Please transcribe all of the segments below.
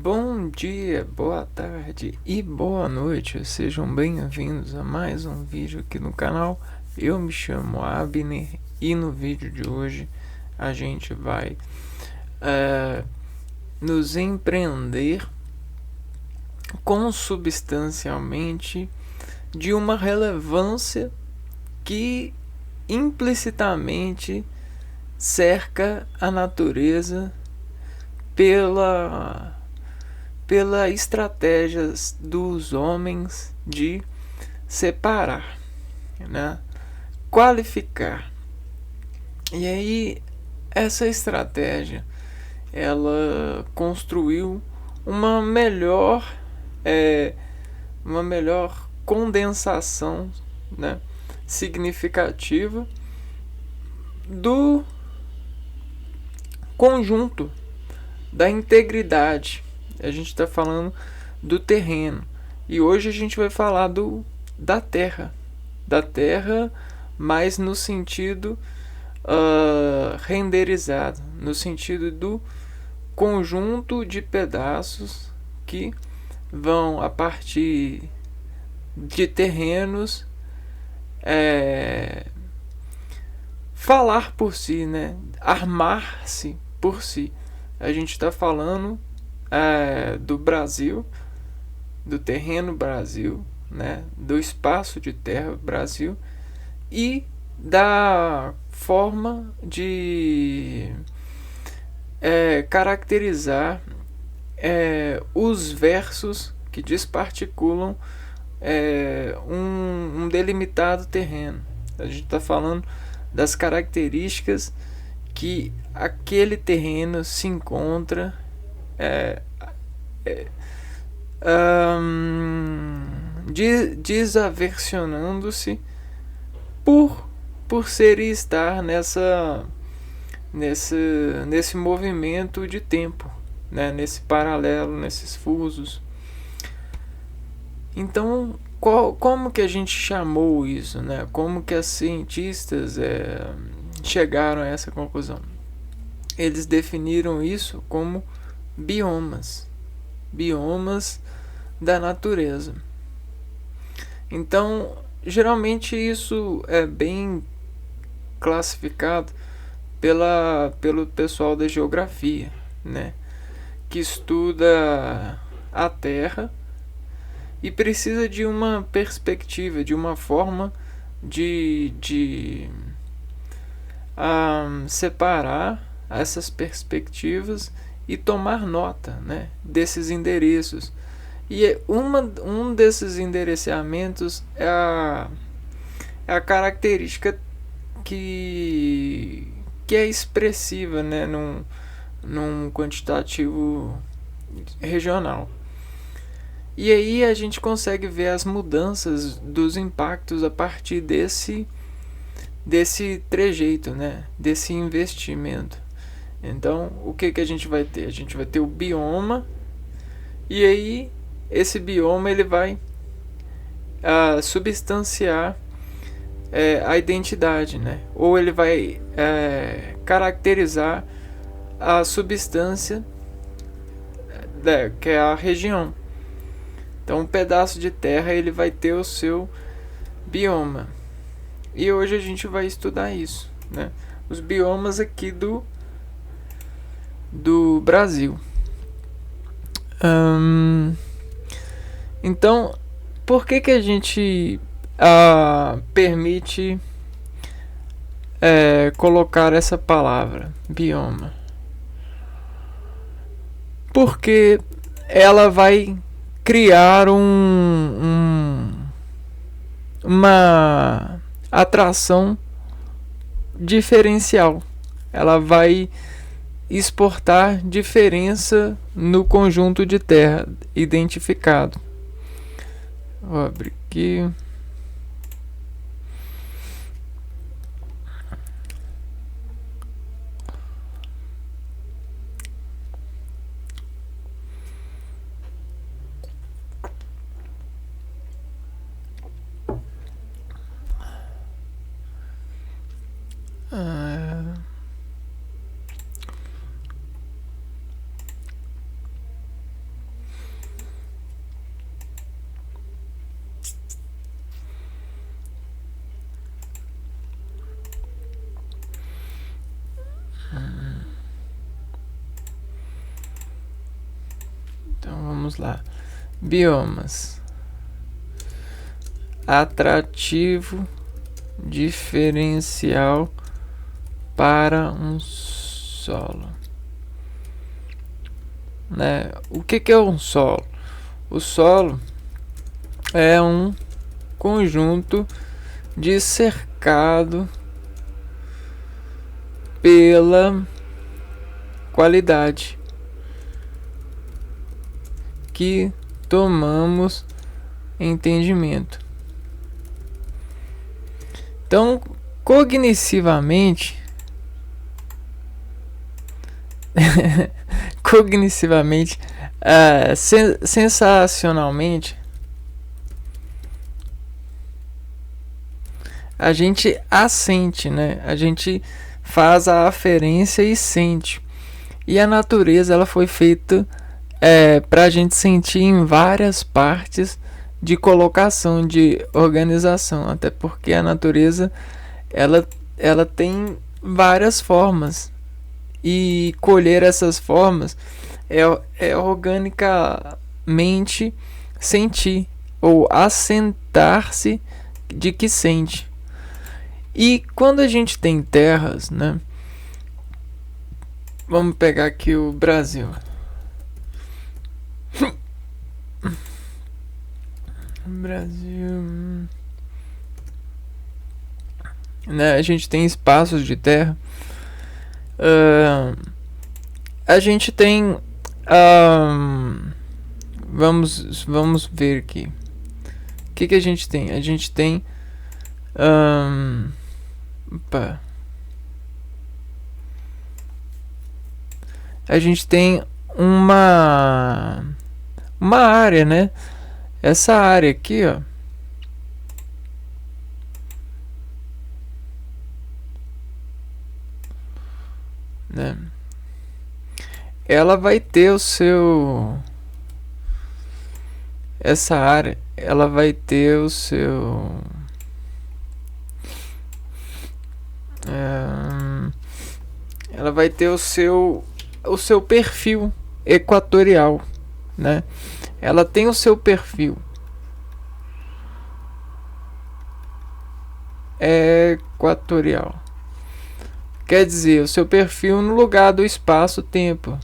Bom dia, boa tarde e boa noite, sejam bem-vindos a mais um vídeo aqui no canal. Eu me chamo Abner e no vídeo de hoje a gente vai nos empreender consubstancialmente de uma relevância que implicitamente cerca a natureza pela estratégia dos homens de separar, né? Qualificar. E aí essa estratégia ela construiu uma melhor condensação, né, significativa do conjunto da integridade. A gente está falando do terreno e hoje a gente vai falar da terra, mas no sentido renderizado, no sentido do conjunto de pedaços que vão a partir de terrenos falar por si, né? Armar-se por si. A gente está falando do Brasil, do terreno Brasil, né? Do espaço de terra Brasil e da forma de caracterizar os versos que desparticulam um delimitado terreno. A gente está falando das características que aquele terreno se encontra desaversionando-se por ser e estar nesse movimento de tempo, né? Nesse paralelo, nesses fusos. Então, como que a gente chamou isso, né? Como que os cientistas chegaram a essa conclusão? Eles definiram isso como biomas da natureza. Então, geralmente isso é bem classificado pelo pessoal da geografia, né? Que estuda a Terra e precisa de uma perspectiva, de uma forma de separar essas perspectivas e tomar nota, né, desses endereços. E um desses endereçamentos é a característica que é expressiva, né, num quantitativo regional. E aí a gente consegue ver as mudanças dos impactos a partir desse trejeito, né? Desse investimento. Então, o que a gente vai ter? A gente vai ter o bioma, e aí esse bioma ele vai substanciar a identidade, né? Ou ele vai caracterizar a substância que é a região. Então, um pedaço de terra ele vai ter o seu bioma. E hoje a gente vai estudar isso, né? Os biomas aqui do Brasil. Então, por que a gente permite colocar essa palavra, bioma? Porque ela vai criar uma atração diferencial. Ela vai exportar diferença no conjunto de terra identificado. Vou abrir aqui. Então vamos lá. Biomas. Atrativo diferencial para um solo. Né? O que é um solo? O solo é um conjunto de cercado pela qualidade que tomamos entendimento. Então, cognitivamente, sensacionalmente, a gente assente, né? A gente faz a aferência e sente. E a natureza ela foi feita para a gente sentir em várias partes de colocação, de organização, até porque a natureza ela tem várias formas e colher essas formas é organicamente sentir ou assentar-se de que sente. E quando a gente tem terras, né? Vamos pegar aqui o Brasil. Brasil, né? A gente tem espaços de terra. A gente tem. Vamos ver aqui. O que a gente tem? A gente tem. Opa. A gente tem uma área, né? Essa área aqui, ó, né? Ela vai ter o seu essa área, ela vai ter o seu ela vai ter o seu perfil equatorial, né? Ela tem o seu perfil equatorial. Quer dizer, o seu perfil no lugar do espaço-tempo.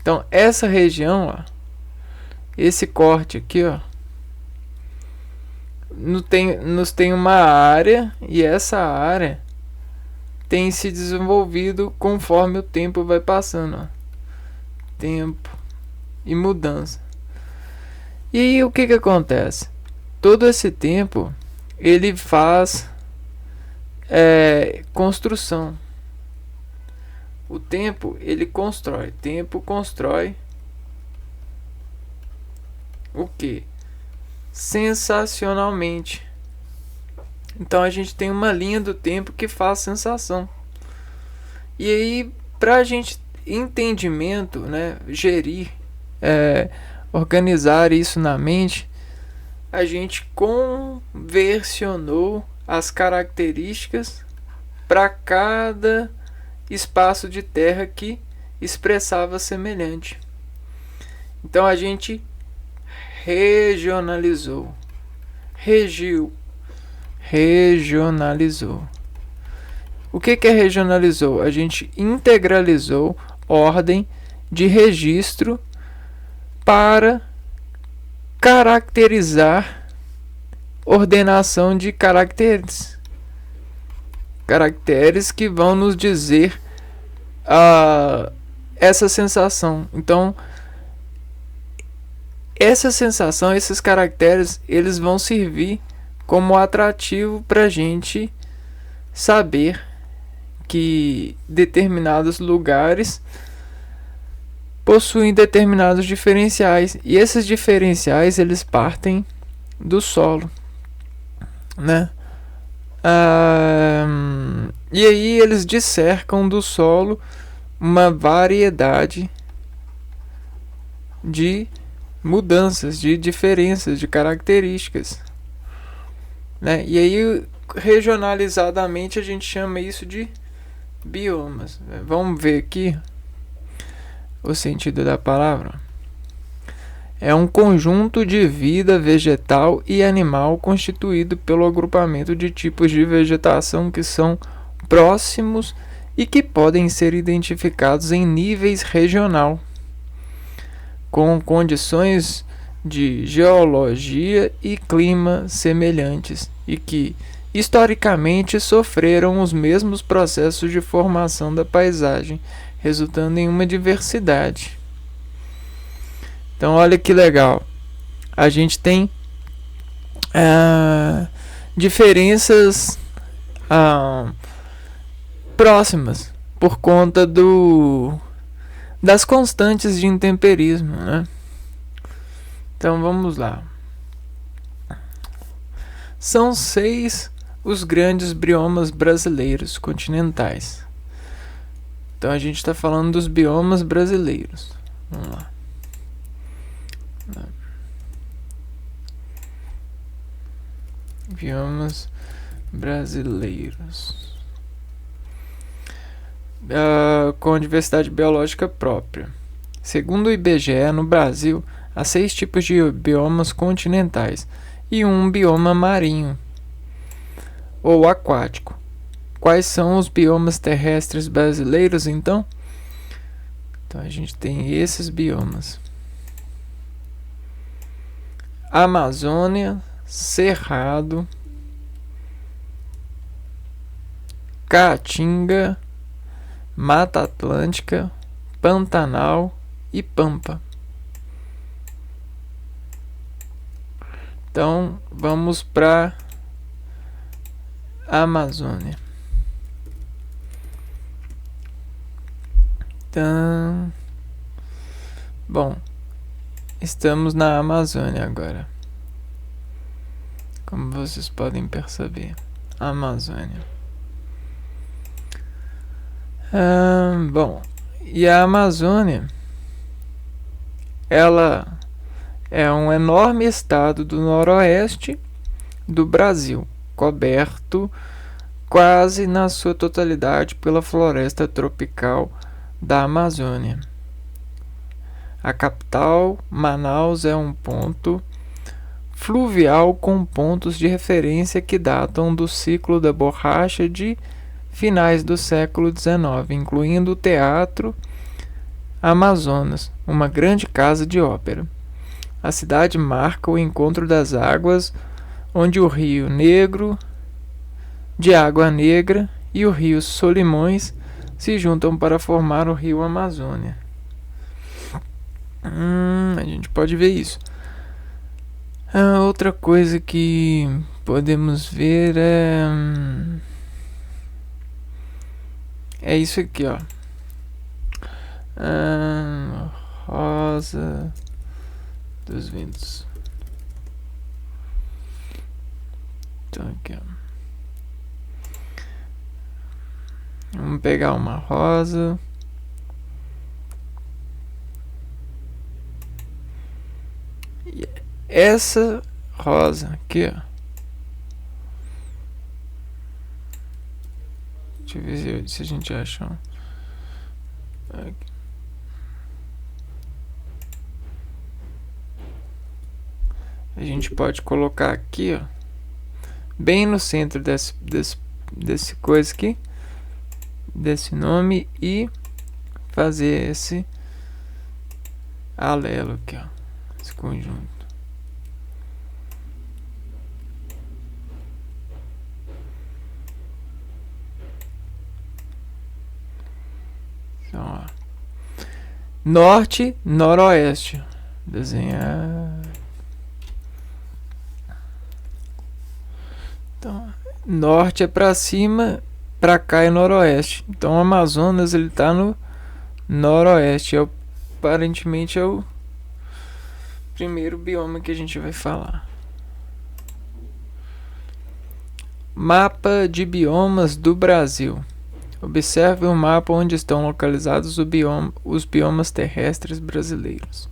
Então, essa região, ó, esse corte aqui, ó, nos tem uma área, e essa área tem se desenvolvido conforme o tempo vai passando, ó. Tempo e mudança. E aí o que acontece? Todo esse tempo ele faz construção. O tempo ele constrói. Tempo constrói o que? Sensacionalmente. Então a gente tem uma linha do tempo que faz sensação. E aí, pra gente entendimento, né, gerir, organizar isso na mente, a gente conversionou as características para cada espaço de terra que expressava semelhante. Então a gente regionalizou, regionalizou. O que é regionalizou? A gente integralizou ordem de registro para caracterizar ordenação de caracteres. Caracteres que vão nos dizer essa sensação. Então, essa sensação, esses caracteres, eles vão servir como atrativo para a gente saber que determinados lugares possuem determinados diferenciais, e esses diferenciais eles partem do solo, né? E aí eles discercam do solo uma variedade de mudanças, de diferenças, de características, né? E aí regionalizadamente a gente chama isso de biomas. Vamos ver aqui o sentido da palavra. é um conjunto de vida vegetal e animal constituído pelo agrupamento de tipos de vegetação que são próximos e que podem ser identificados em níveis regional, com condições de geologia e clima semelhantes e que historicamente sofreram os mesmos processos de formação da paisagem, resultando em uma diversidade. Então, olha que legal. A gente tem diferenças próximas por conta das constantes de intemperismo, né? Então, vamos lá. São 6 os grandes biomas brasileiros continentais. Então, a gente está falando dos biomas brasileiros. Vamos lá. Biomas brasileiros com diversidade biológica própria. Segundo o IBGE, no Brasil há 6 tipos de biomas continentais e um bioma marinho ou aquático. Quais são os biomas terrestres brasileiros, então? Então a gente tem esses biomas: Amazônia, Cerrado, Caatinga, Mata Atlântica, Pantanal e Pampa. Então vamos para a Amazônia. Então, bom, estamos na Amazônia agora. Como vocês podem perceber, Amazônia. Bom, e a Amazônia, ela é um enorme estado do noroeste do Brasil, coberto quase na sua totalidade pela floresta tropical da Amazônia. A capital, Manaus, é um ponto fluvial com pontos de referência que datam do ciclo da borracha de finais do século XIX, incluindo o Teatro Amazonas, uma grande casa de ópera. A cidade marca o encontro das águas, onde o Rio Negro, de Água Negra, e o Rio Solimões se juntam para formar o Rio Amazônia. A gente pode ver isso. Outra coisa que podemos ver é isso aqui, ó. Rosa dos ventos. Então aqui, ó. Vamos pegar uma rosa. E essa rosa aqui, ó. Deixa eu ver se a gente acha. Aqui. A gente pode colocar aqui, ó, bem no centro desse coisa aqui, desse nome, e fazer esse alelo aqui, ó, esse conjunto. Então, ó, norte, noroeste. Desenhar. Então, norte é para cima, para cá é noroeste. Então, o Amazonas ele tá no noroeste. Aparentemente é o primeiro bioma que a gente vai falar. Mapa de biomas do Brasil. Observe o mapa onde estão localizados os biomas terrestres brasileiros.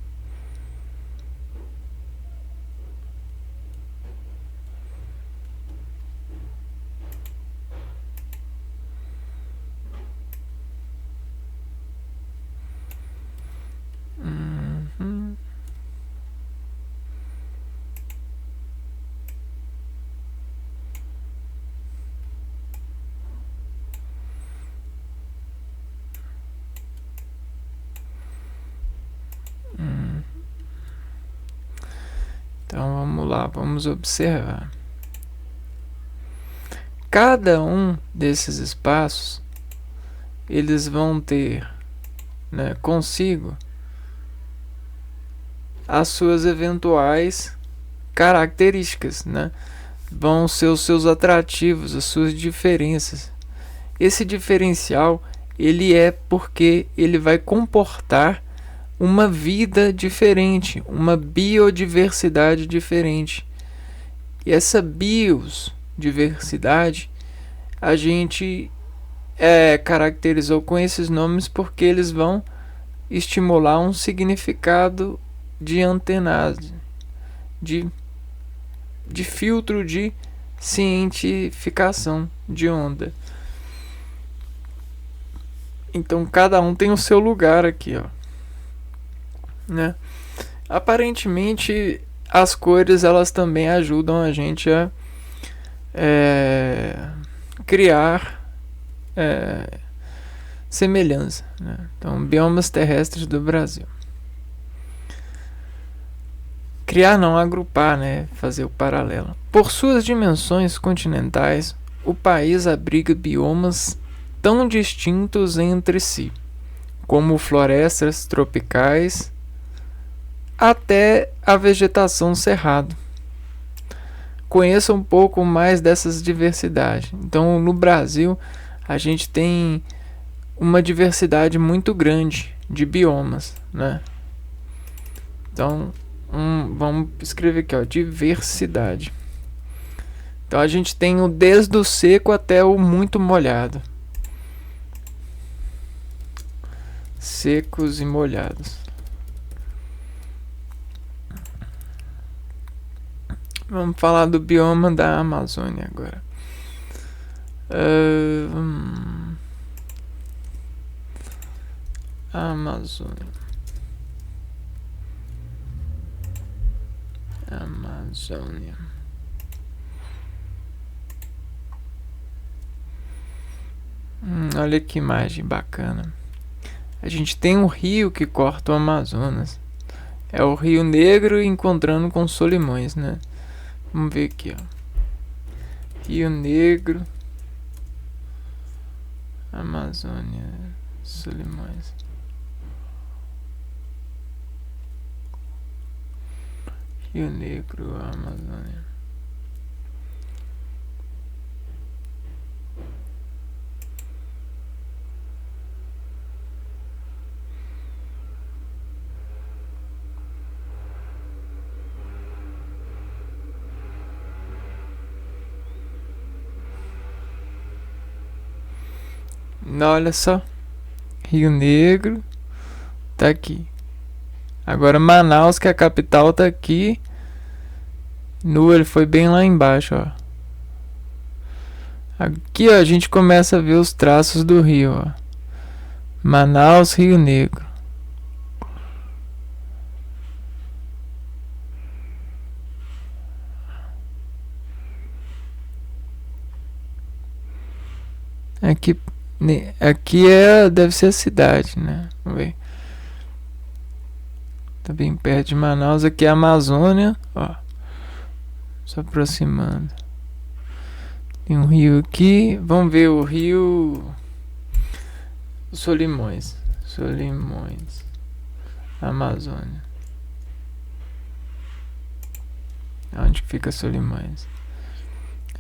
Então vamos lá, vamos observar. Cada um desses espaços, eles vão ter, né, consigo as suas eventuais características, né? Vão ser os seus atrativos, as suas diferenças. Esse diferencial, ele é porque ele vai comportar uma vida diferente, uma biodiversidade diferente. E essa biodiversidade a gente caracterizou com esses nomes porque eles vão estimular um significado de antenase, de filtro de cientificação de onda. Então cada um tem o seu lugar aqui, ó, né? Aparentemente as cores elas também ajudam a gente a criar semelhança, né? Então, biomas terrestres do Brasil. Criar não, agrupar, né? Fazer o paralelo. Por suas dimensões continentais, o país abriga biomas tão distintos entre si, como florestas tropicais até a vegetação cerrado. Conheça um pouco mais dessas diversidades. Então, no Brasil, a gente tem uma diversidade muito grande de biomas, né? Então, vamos escrever aqui, ó, diversidade. Então, a gente tem desde o seco até o muito molhado. Secos e molhados. Vamos falar do bioma da Amazônia agora. Amazônia. Olha que imagem bacana. A gente tem um rio que corta o Amazonas. É o Rio Negro encontrando com Solimões, né? Vamos ver aqui, ó. Rio Negro, Amazônia, Solimões. Rio Negro, Amazônia. Olha só, Rio Negro tá aqui. Agora Manaus, que é a capital, tá aqui. Ele foi bem lá embaixo, ó. Aqui, ó, a gente começa a ver os traços do rio, ó. Manaus, Rio Negro. Aqui deve ser a cidade, né? Vamos ver. Tá bem perto de Manaus. Aqui é a Amazônia, ó. Se aproximando. Tem um rio aqui. Vamos ver o rio Solimões. Amazônia. Onde fica Solimões?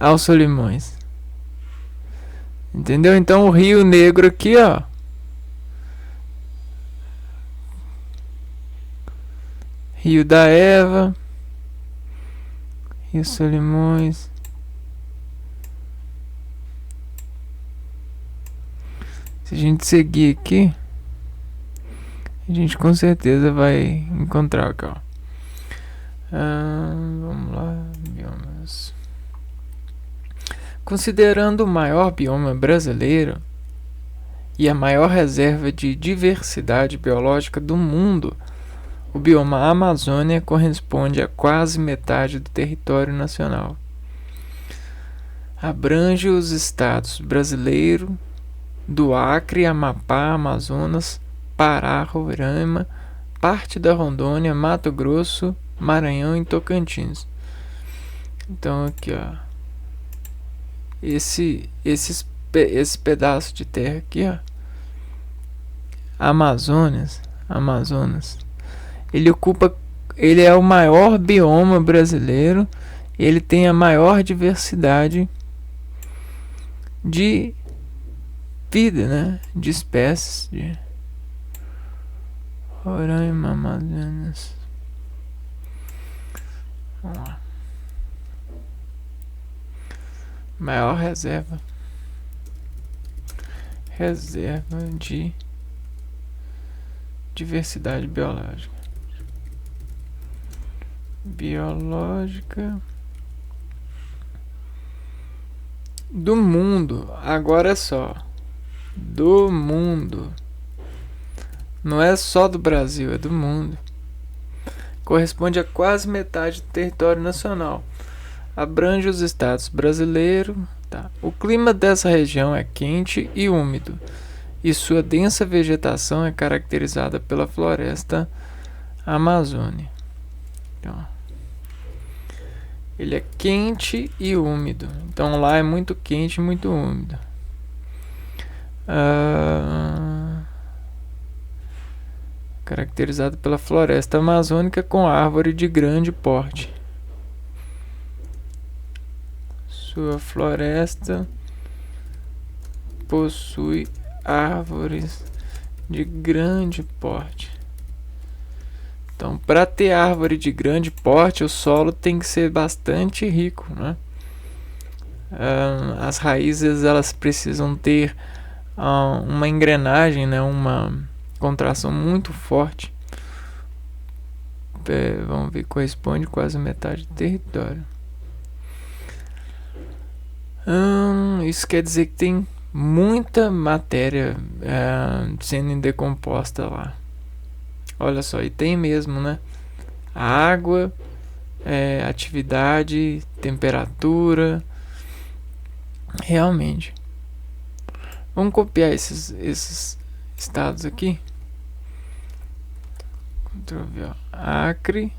Os Solimões. Entendeu? Então o Rio Negro aqui, ó. Rio da Eva. Rio Solimões. Se a gente seguir aqui, a gente com certeza vai encontrar, ó. Vamos lá, biomas. Considerando o maior bioma brasileiro e a maior reserva de diversidade biológica do mundo, o bioma Amazônia corresponde a quase metade do território nacional. Abrange os estados brasileiro do Acre, Amapá, Amazonas, Pará, Roraima, parte da Rondônia, Mato Grosso Maranhão e Tocantins. Então aqui, ó, esse pedaço de terra aqui, ó, Amazonas, ele é o maior bioma brasileiro. Ele tem a maior diversidade de vida, né? De espécies de Roraima, Amazonas. Vamos lá. Maior reserva de diversidade biológica do mundo. Agora é só do mundo, não é só do Brasil, é do mundo. Corresponde a quase metade do território nacional. Abrange os estados brasileiros. Tá. O clima dessa região é quente e úmido, e sua densa vegetação é caracterizada pela floresta amazônica. Então, ele é quente e úmido. Então lá é muito quente e muito úmido. Caracterizado pela floresta amazônica com árvore de grande porte. Sua floresta possui árvores de grande porte. Então, para ter árvore de grande porte, o solo tem que ser bastante rico, né? As raízes, elas precisam ter uma engrenagem, né? Uma contração muito forte. Vamos ver, corresponde quase metade do território. Isso quer dizer que tem muita matéria sendo decomposta lá. Olha só, e tem mesmo, né? A água, atividade, temperatura. Realmente. Vamos copiar esses estados aqui. Ctrl V, ó. Acre,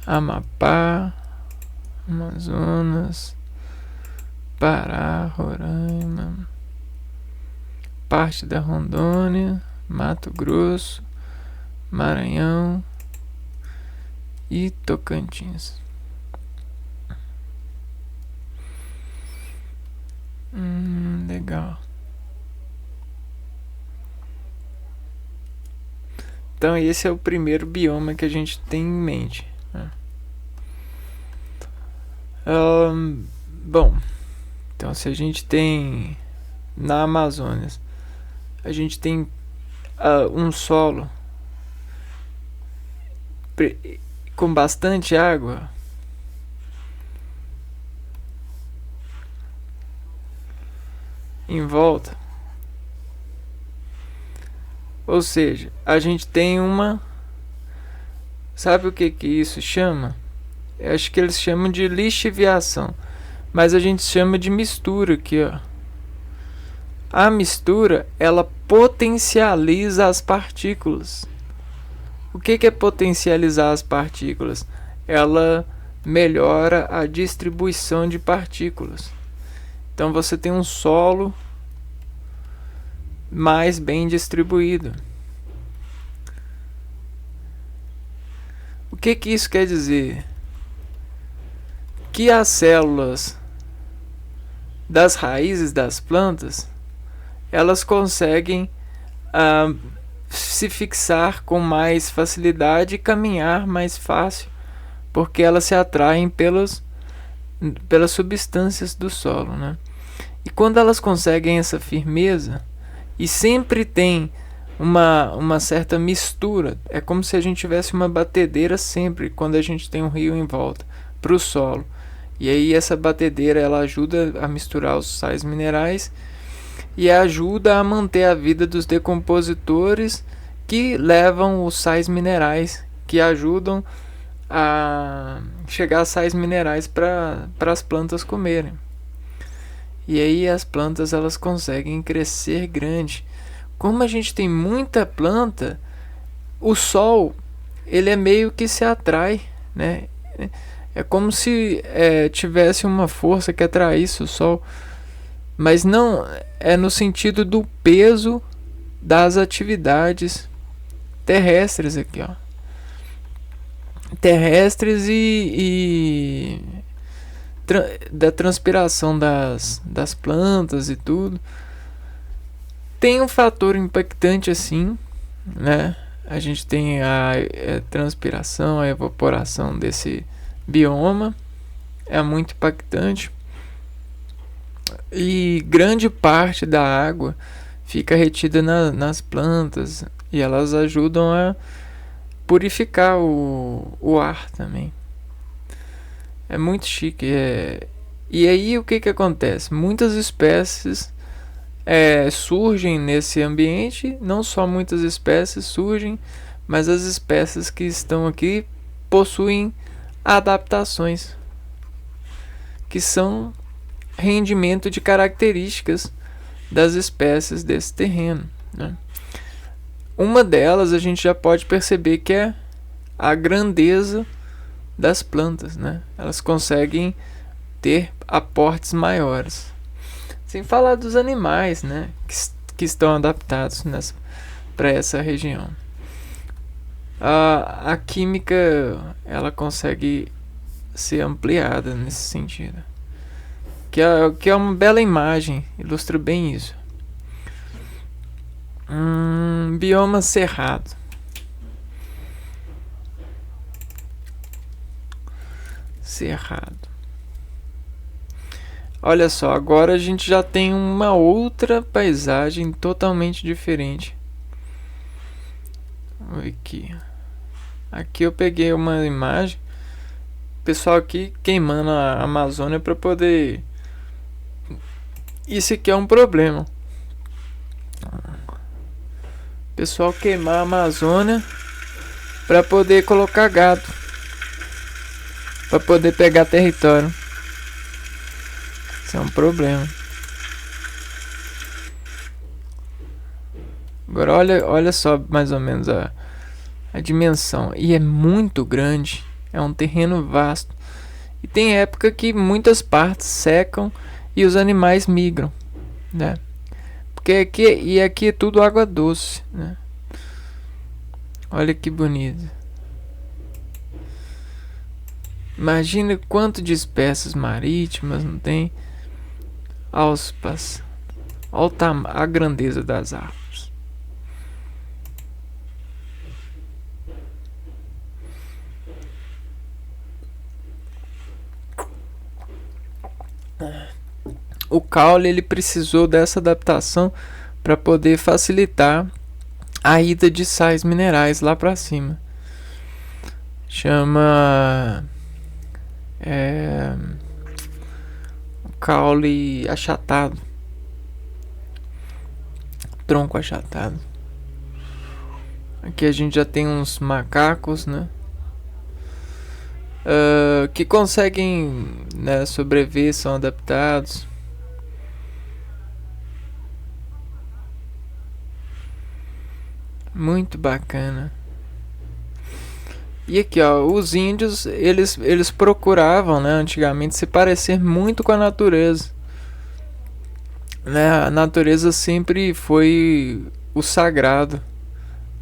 Amapá, Amazonas, Pará, Roraima, parte da Rondônia, Mato Grosso, Maranhão e Tocantins. Legal. Então esse é o primeiro bioma que a gente tem em mente, né? Bom, então se a gente tem na Amazônia, a gente tem um solo com bastante água, em volta. Ou seja, a gente tem uma... Sabe o que isso chama? Eu acho que eles chamam de lixiviação, mas a gente chama de mistura aqui, ó. A mistura, ela potencializa as partículas. O que é potencializar as partículas? Ela melhora a distribuição de partículas. Então você tem um solo mais bem distribuído. O que isso quer dizer? Que as células das raízes das plantas, elas conseguem se fixar com mais facilidade e caminhar mais fácil, porque elas se atraem pelas substâncias do solo, né? E quando elas conseguem essa firmeza, e sempre tem uma certa mistura, é como se a gente tivesse uma batedeira sempre, quando a gente tem um rio em volta, para o solo. E aí essa batedeira, ela ajuda a misturar os sais minerais e ajuda a manter a vida dos decompositores que levam os sais minerais, que ajudam a chegar a sais minerais para as plantas comerem. E aí as plantas, elas conseguem crescer grande. Como a gente tem muita planta, o sol ele é meio que se atrai, né? É como se tivesse uma força que atraísse o Sol, mas não é no sentido do peso das atividades terrestres aqui, ó. Terrestres da transpiração das plantas e tudo. Tem um fator impactante assim, né? A gente tem a transpiração, a evaporação desse bioma, é muito impactante. E grande parte da água fica retida nas plantas e elas ajudam a purificar o ar também. É muito chique. E aí o que acontece? Muitas espécies surgem nesse ambiente, não só muitas espécies surgem, mas as espécies que estão aqui possuem adaptações que são rendimento de características das espécies desse terreno, né? Uma delas a gente já pode perceber que é a grandeza das plantas, né? Elas conseguem ter aportes maiores. Sem falar dos animais, né? Que estão adaptados para essa região. A química ela consegue ser ampliada nesse sentido. Que é uma bela imagem, ilustra bem isso. Bioma cerrado. Cerrado. Olha só, agora a gente já tem uma outra paisagem totalmente diferente. Vamos ver aqui. Aqui eu peguei uma imagem. Pessoal aqui queimando a Amazônia para poder. Isso aqui é um problema. Pessoal queimar a Amazônia para poder colocar gado, para poder pegar território. Isso é um problema. Agora olha só mais ou menos a dimensão. E é muito grande. É um terreno vasto. E tem época que muitas partes secam e os animais migram, né? Porque aqui é tudo água doce, né? Olha que bonito. Imagina quanto de espécies marítimas não tem. Olha a grandeza das árvores. O caule ele precisou dessa adaptação para poder facilitar a ida de sais minerais lá para cima. Chama caule achatado, tronco achatado. Aqui a gente já tem uns macacos, né? Que conseguem, né, sobreviver, são adaptados. Muito bacana. E aqui, ó, os índios, eles procuravam, né, antigamente se parecer muito com a natureza. Né? A natureza sempre foi o sagrado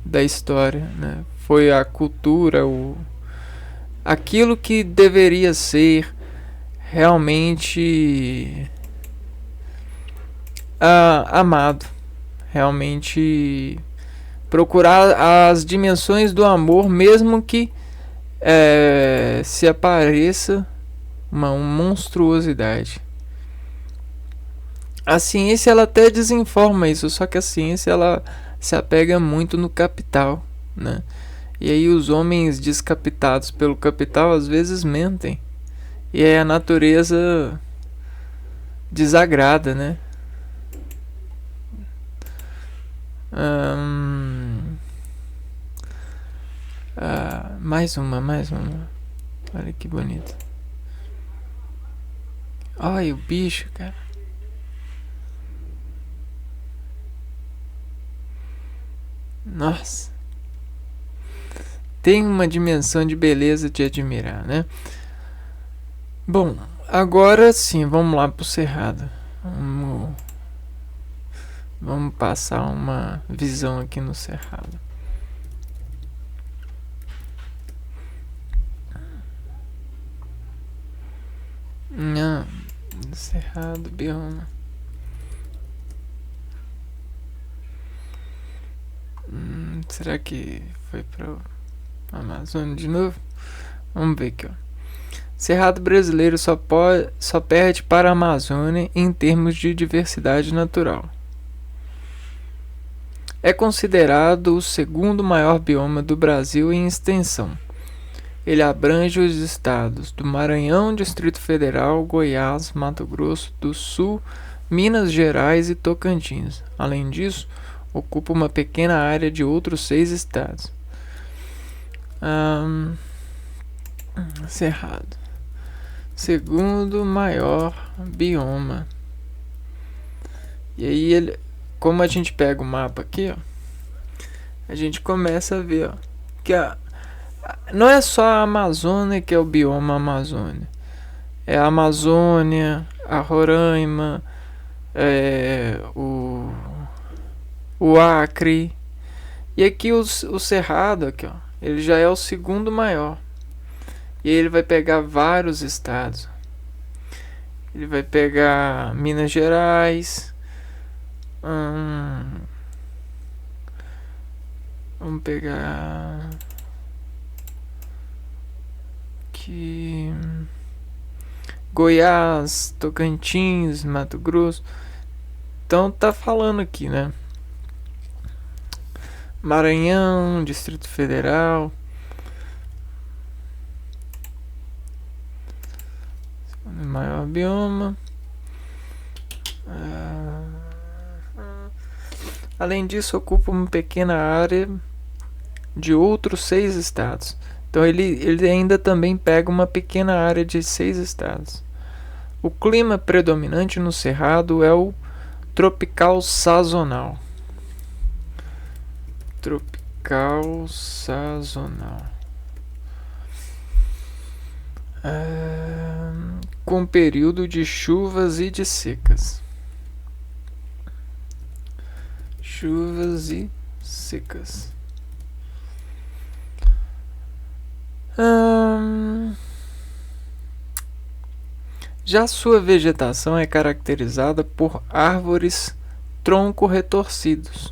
da história, né? Foi a cultura, aquilo que deveria ser realmente amado, realmente procurar as dimensões do amor, mesmo que se apareça uma monstruosidade. A ciência ela até desinforma isso, só que a ciência ela se apega muito no capital, né? E aí os homens descapitados pelo capital às vezes mentem. E aí a natureza desagrada, né? Mais uma. Olha que bonito. Olha o bicho, cara. Nossa. tem uma dimensão de beleza de admirar, né? Bom, agora sim, vamos lá pro Cerrado. Vamos passar uma visão aqui no Cerrado. Não, Cerrado, bioma. Será que foi para Amazônia de novo? Vamos ver aqui, ó. Cerrado brasileiro só perde para a Amazônia em termos de diversidade natural. É considerado o segundo maior bioma do Brasil em extensão. Ele abrange os estados do Maranhão, Distrito Federal, Goiás, Mato Grosso do Sul, Minas Gerais e Tocantins. Além disso, ocupa uma pequena área de outros 6 estados. Cerrado. Segundo maior bioma. E aí, como a gente pega o mapa aqui, ó, a gente começa a ver, ó, que não é só a Amazônia que é o bioma Amazônia. É a Amazônia, a Roraima, o Acre. E aqui o Cerrado, aqui, ó, ele já é o segundo maior. E ele vai pegar vários estados. Ele vai pegar Minas Gerais. Vamos pegar aqui Goiás, Tocantins, Mato Grosso. Então tá falando aqui, né? Maranhão, Distrito Federal. Maior bioma. Além disso, ocupa uma pequena área de outros 6 estados. Então ele ainda também pega uma pequena área de 6 estados. O clima predominante no Cerrado é o tropical sazonal. Tropical sazonal. Com período de chuvas e de secas. Chuvas e secas. Já sua vegetação é caracterizada por árvores tronco-retorcidos,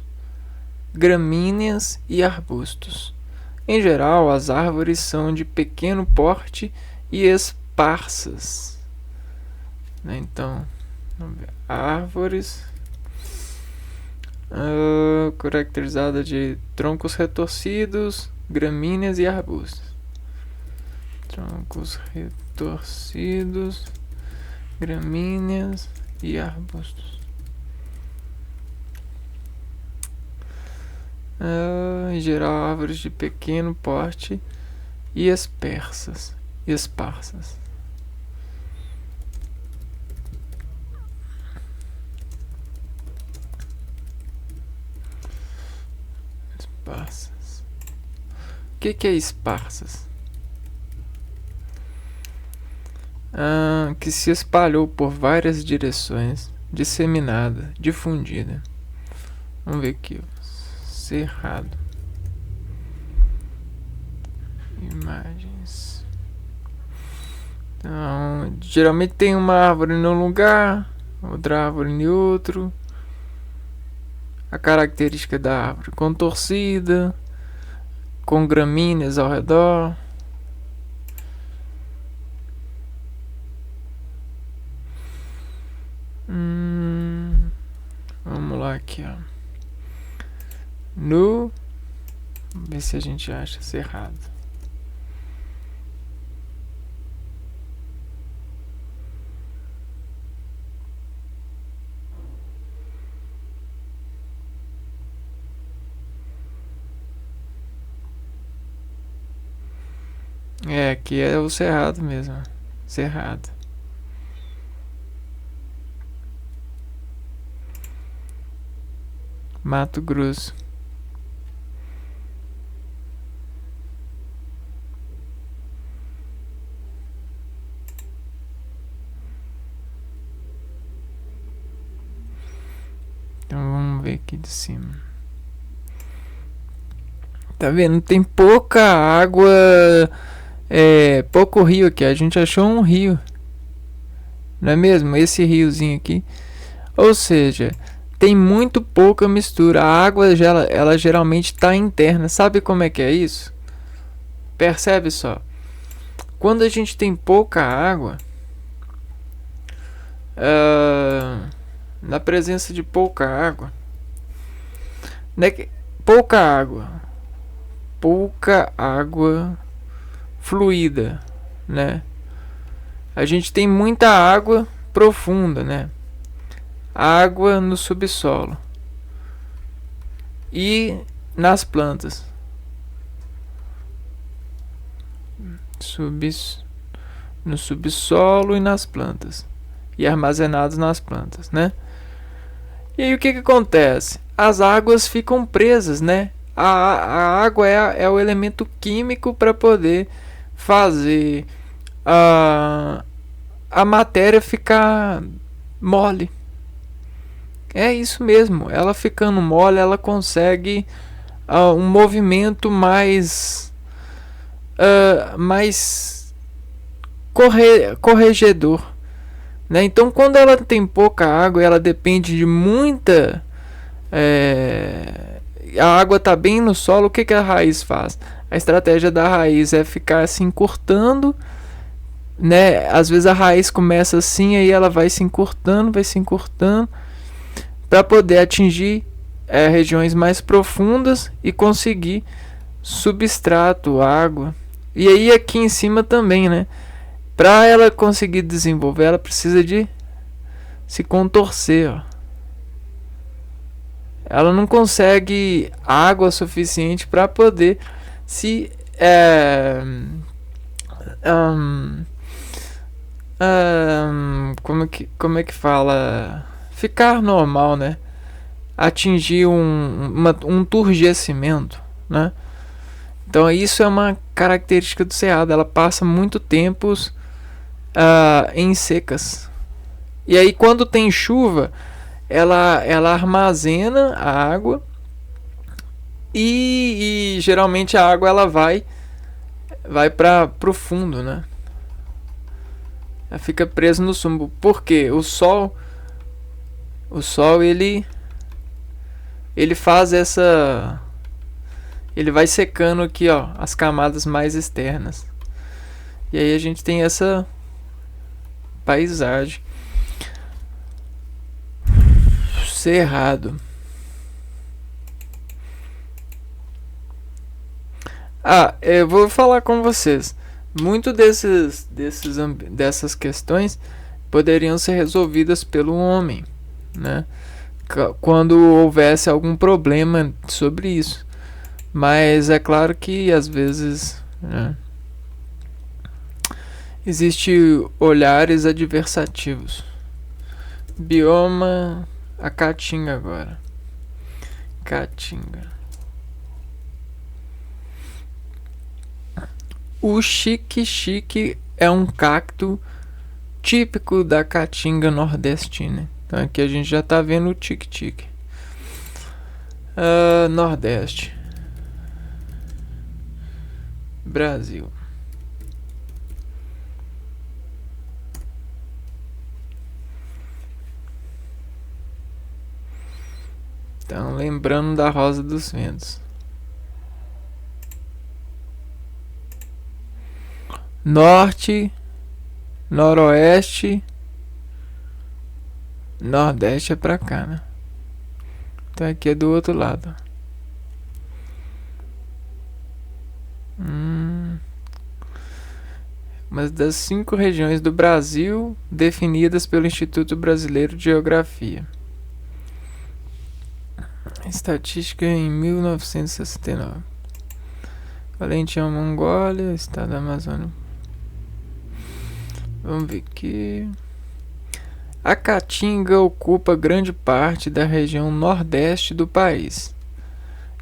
gramíneas e arbustos. Em geral, as árvores são de pequeno porte e esparsas. Então, vamos ver. Árvores caracterizada de troncos retorcidos, gramíneas e arbustos. Troncos retorcidos, gramíneas e arbustos. Em geral, árvores de pequeno porte e esparsas. Esparsas. O que é esparsas? Que se espalhou por várias direções, disseminada, difundida. Vamos ver aqui. Cerrado. Imagens. Então, geralmente tem uma árvore num lugar, outra árvore em outro. A característica da árvore contorcida, com gramíneas ao redor. Vamos lá aqui, ó. Vamos ver se a gente acha Cerrado. Aqui é o Cerrado mesmo. Cerrado. Mato Grosso. Vamos ver aqui de cima. Tá vendo? Tem pouca água. Pouco rio aqui. A gente achou um rio. Não é mesmo? Esse riozinho aqui. Ou seja, tem muito pouca mistura. A água ela geralmente está interna. Sabe como é que é isso? Percebe só. Quando a gente tem pouca água, na presença de pouca água, né, pouca água fluida, né? A gente tem muita água profunda, né? Água no subsolo e nas plantas. No subsolo e nas plantas. E armazenados nas plantas, né? E aí o que acontece? As águas ficam presas, né? A água é o elemento químico para poder fazer a matéria ficar mole. É isso mesmo. Ela ficando mole, ela consegue um movimento mais corregedor, né? Então, quando ela tem pouca água, ela depende de muita. A água está bem no solo. O que a raiz faz? A estratégia da raiz é ficar se encurtando, né? Às vezes a raiz começa assim, aí ela vai se encurtando, para poder atingir regiões mais profundas e conseguir substrato, água. E aí aqui em cima também, né? Para ela conseguir desenvolver, ela precisa de se contorcer, ó. Ela não consegue água suficiente para poder se como é que fala? Ficar normal, né? Atingir um turgecimento, né? Então isso é uma característica do cerrado. Ela passa muito tempos em secas. E aí quando tem chuva, ela armazena a água e geralmente a água ela vai para o fundo, né? Ela fica presa no sumbo. Por quê? O sol ele faz essa... Ele vai secando aqui, ó, as camadas mais externas. E aí a gente tem essa paisagem. Cerrado. Eu vou falar com vocês. Muito dessas questões poderiam ser resolvidas pelo homem, né? Quando houvesse algum problema sobre isso. Mas é claro que às vezes, né, existem olhares adversativos. Bioma, a caatinga agora. Caatinga. O chique-chique é um cacto típico da caatinga nordestina. Então aqui a gente já está vendo o tique-tique. Nordeste. Brasil. Então, lembrando da Rosa dos Ventos. Norte, Noroeste, Nordeste é pra cá, né? Então aqui é do outro lado. Uma das 5 regiões do Brasil definidas pelo Instituto Brasileiro de Geografia. Estatística em 1969. Valentina, Mongólia, Estado da Amazônia. Vamos ver aqui. A Caatinga ocupa grande parte da região nordeste do país.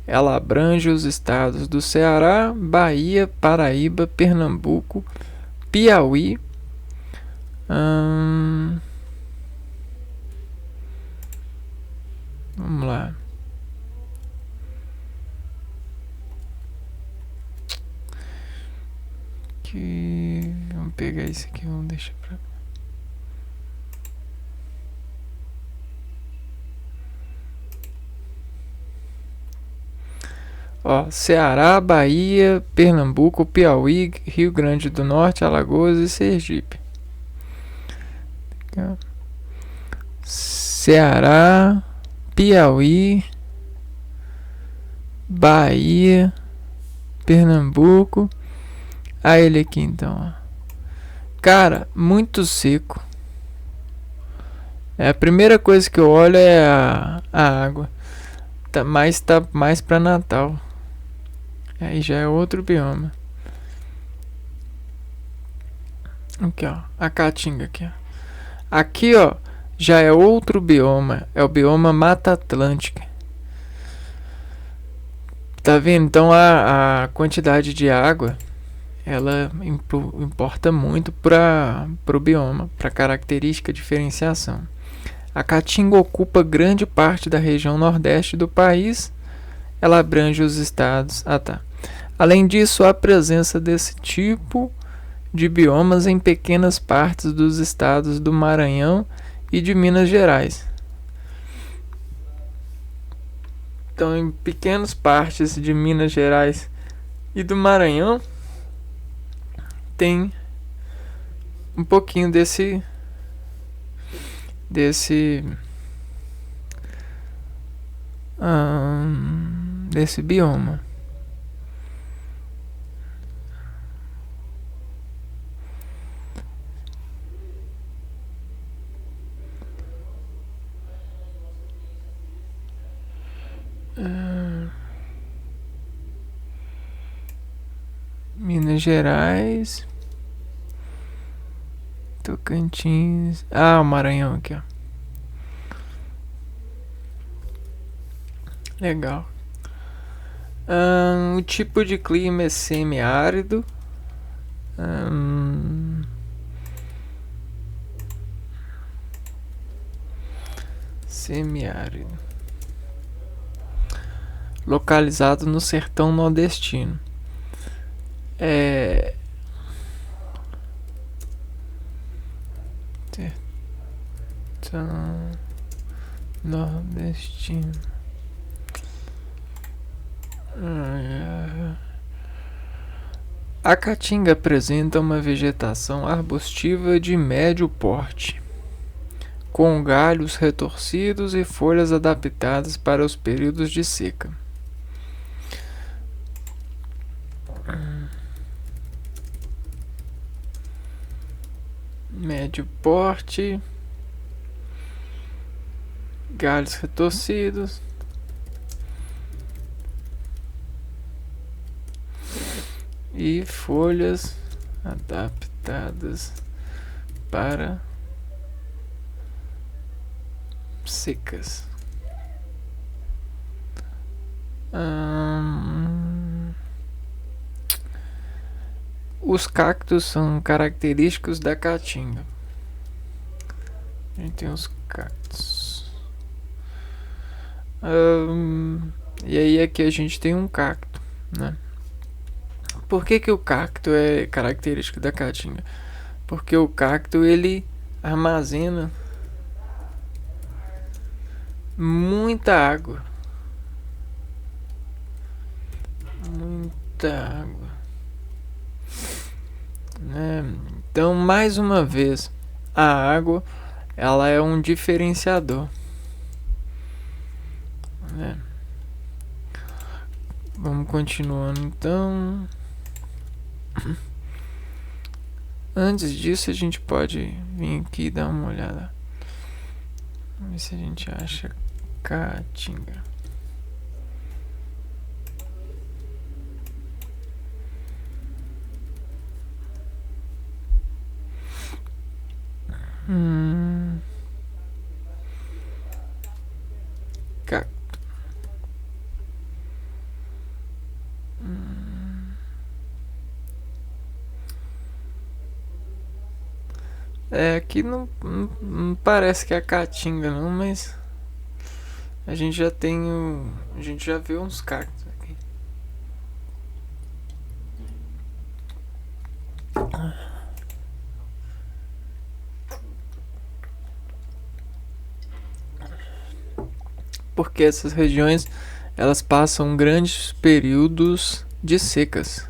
Ela abrange os estados do Ceará, Bahia, Paraíba, Pernambuco, Piauí, Vamos lá. Vamos pegar isso aqui, vamos deixar pra... Ó, Ceará, Bahia, Pernambuco, Piauí, Rio Grande do Norte, Alagoas e Sergipe. Ceará, Piauí, Bahia, Pernambuco. Ele aqui então, ó. Cara, muito seco. A primeira coisa que eu olho é a água. Tá mais pra Natal. Aí já é outro bioma. Aqui, ó. A Caatinga aqui, ó. Aqui, ó, já é outro bioma. É o bioma Mata Atlântica. Tá vendo? Então a quantidade de água, ela importa muito para o bioma, para a característica diferenciação. A Caatinga ocupa grande parte da região nordeste do país. Ela abrange os estados. Além disso, há a presença desse tipo de biomas em pequenas partes dos estados do Maranhão e de Minas Gerais. Então, em pequenas partes de Minas Gerais e do Maranhão, tem um pouquinho desse bioma. Minas Gerais, Tocantins, o Maranhão aqui, ó. Legal. O tipo de clima é semiárido. Semiárido. Localizado no sertão nordestino. Sertão nordestino. A Caatinga apresenta uma vegetação arbustiva de médio porte, com galhos retorcidos e folhas adaptadas para os períodos de seca. Médio porte, galhos retorcidos, e folhas adaptadas para secas. Os cactos são característicos da Caatinga. A gente tem os cactos. E aí aqui a gente tem um cacto, né? Por que o cacto é característico da Caatinga? Porque o cacto, ele armazena muita água. Muita água. Então, mais uma vez, a água, ela é um diferenciador. Vamos continuando então. Antes disso, a gente pode vir aqui e dar uma olhada. Vamos ver se a gente acha Caatinga. Cacto. Aqui não parece que é a Caatinga não, mas A gente já vê uns cactos aqui. Porque essas regiões elas passam grandes períodos de secas.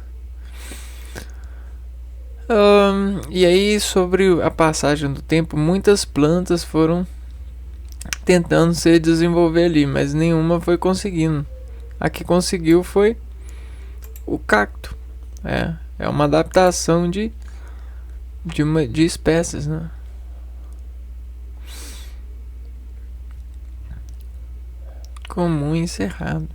E aí, sobre a passagem do tempo, muitas plantas foram tentando se desenvolver ali, mas nenhuma foi conseguindo. A que conseguiu foi o cacto. É uma adaptação de espécies, né? Comum e cerrado.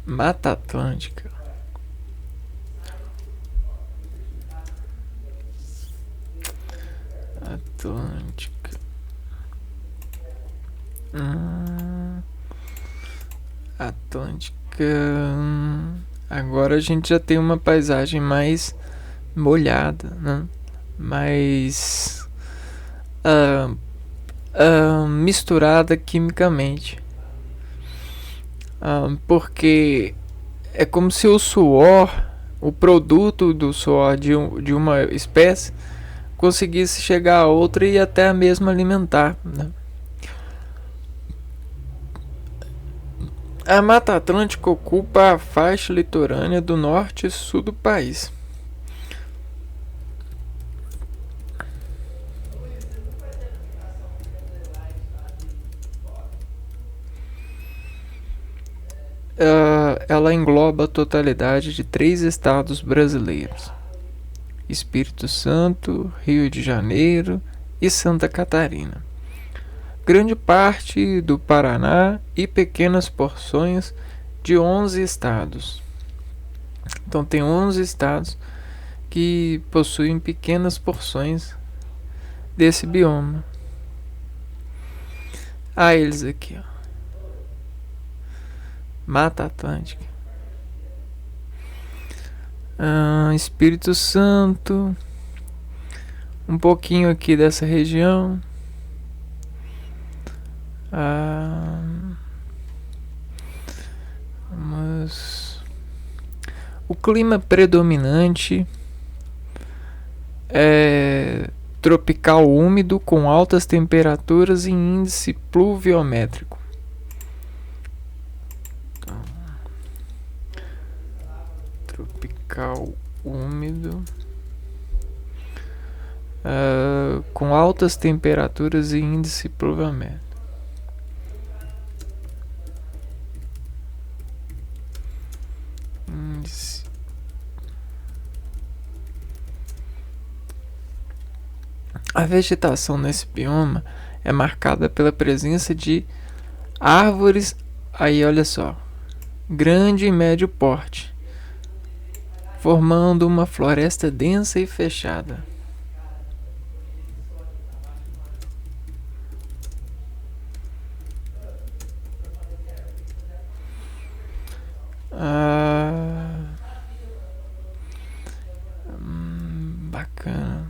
Mata Atlântica. Atlântica. Agora a gente já tem uma paisagem mais molhada, né? Mais misturada quimicamente. Porque é como se o suor, o produto do suor de uma espécie, conseguisse chegar a outra e até mesmo alimentar, né? A Mata Atlântica ocupa a faixa litorânea do norte e sul do país. Ela engloba a totalidade de 3 estados brasileiros: Espírito Santo, Rio de Janeiro e Santa Catarina, grande parte do Paraná e pequenas porções de 11 estados. Então tem 11 estados que possuem pequenas porções desse bioma. Eles aqui, ó. Mata Atlântica. Espírito Santo. Um pouquinho aqui dessa região. O clima predominante é tropical úmido com altas temperaturas e índice pluviométrico. Tropical úmido com altas temperaturas e índice pluviométrico. A vegetação nesse bioma é marcada pela presença de árvores, aí olha só, grande e médio porte, formando uma floresta densa e fechada. Bacana.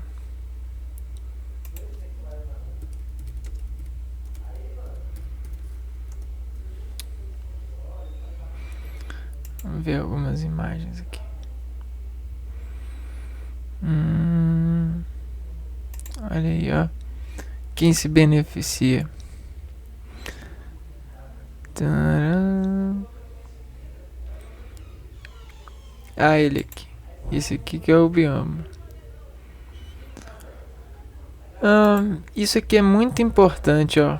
Vamos ver algumas imagens aqui. Olha aí, ó. Quem se beneficia? Ele aqui. Esse aqui que é o bioma. Isso aqui é muito importante, ó.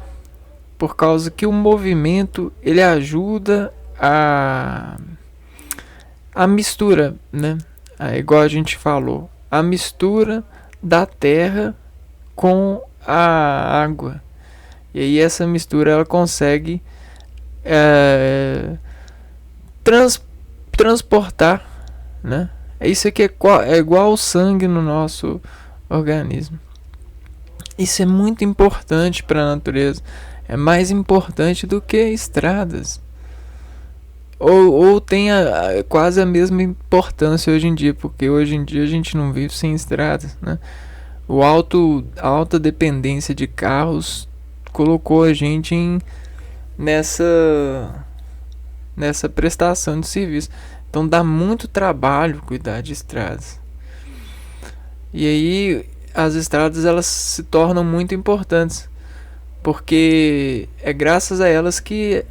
Por causa que o movimento ele ajuda a mistura, né? Igual a gente falou, a mistura da terra com a água. E aí essa mistura ela consegue transportar, né? Isso aqui é igual ao sangue no nosso organismo. Isso é muito importante para a natureza. É mais importante do que estradas. Ou tem quase a mesma importância hoje em dia, porque hoje em dia a gente não vive sem estradas, né? A alta dependência de carros colocou a gente nessa prestação de serviço. Então dá muito trabalho cuidar de estradas. E aí as estradas elas se tornam muito importantes, porque é graças a elas que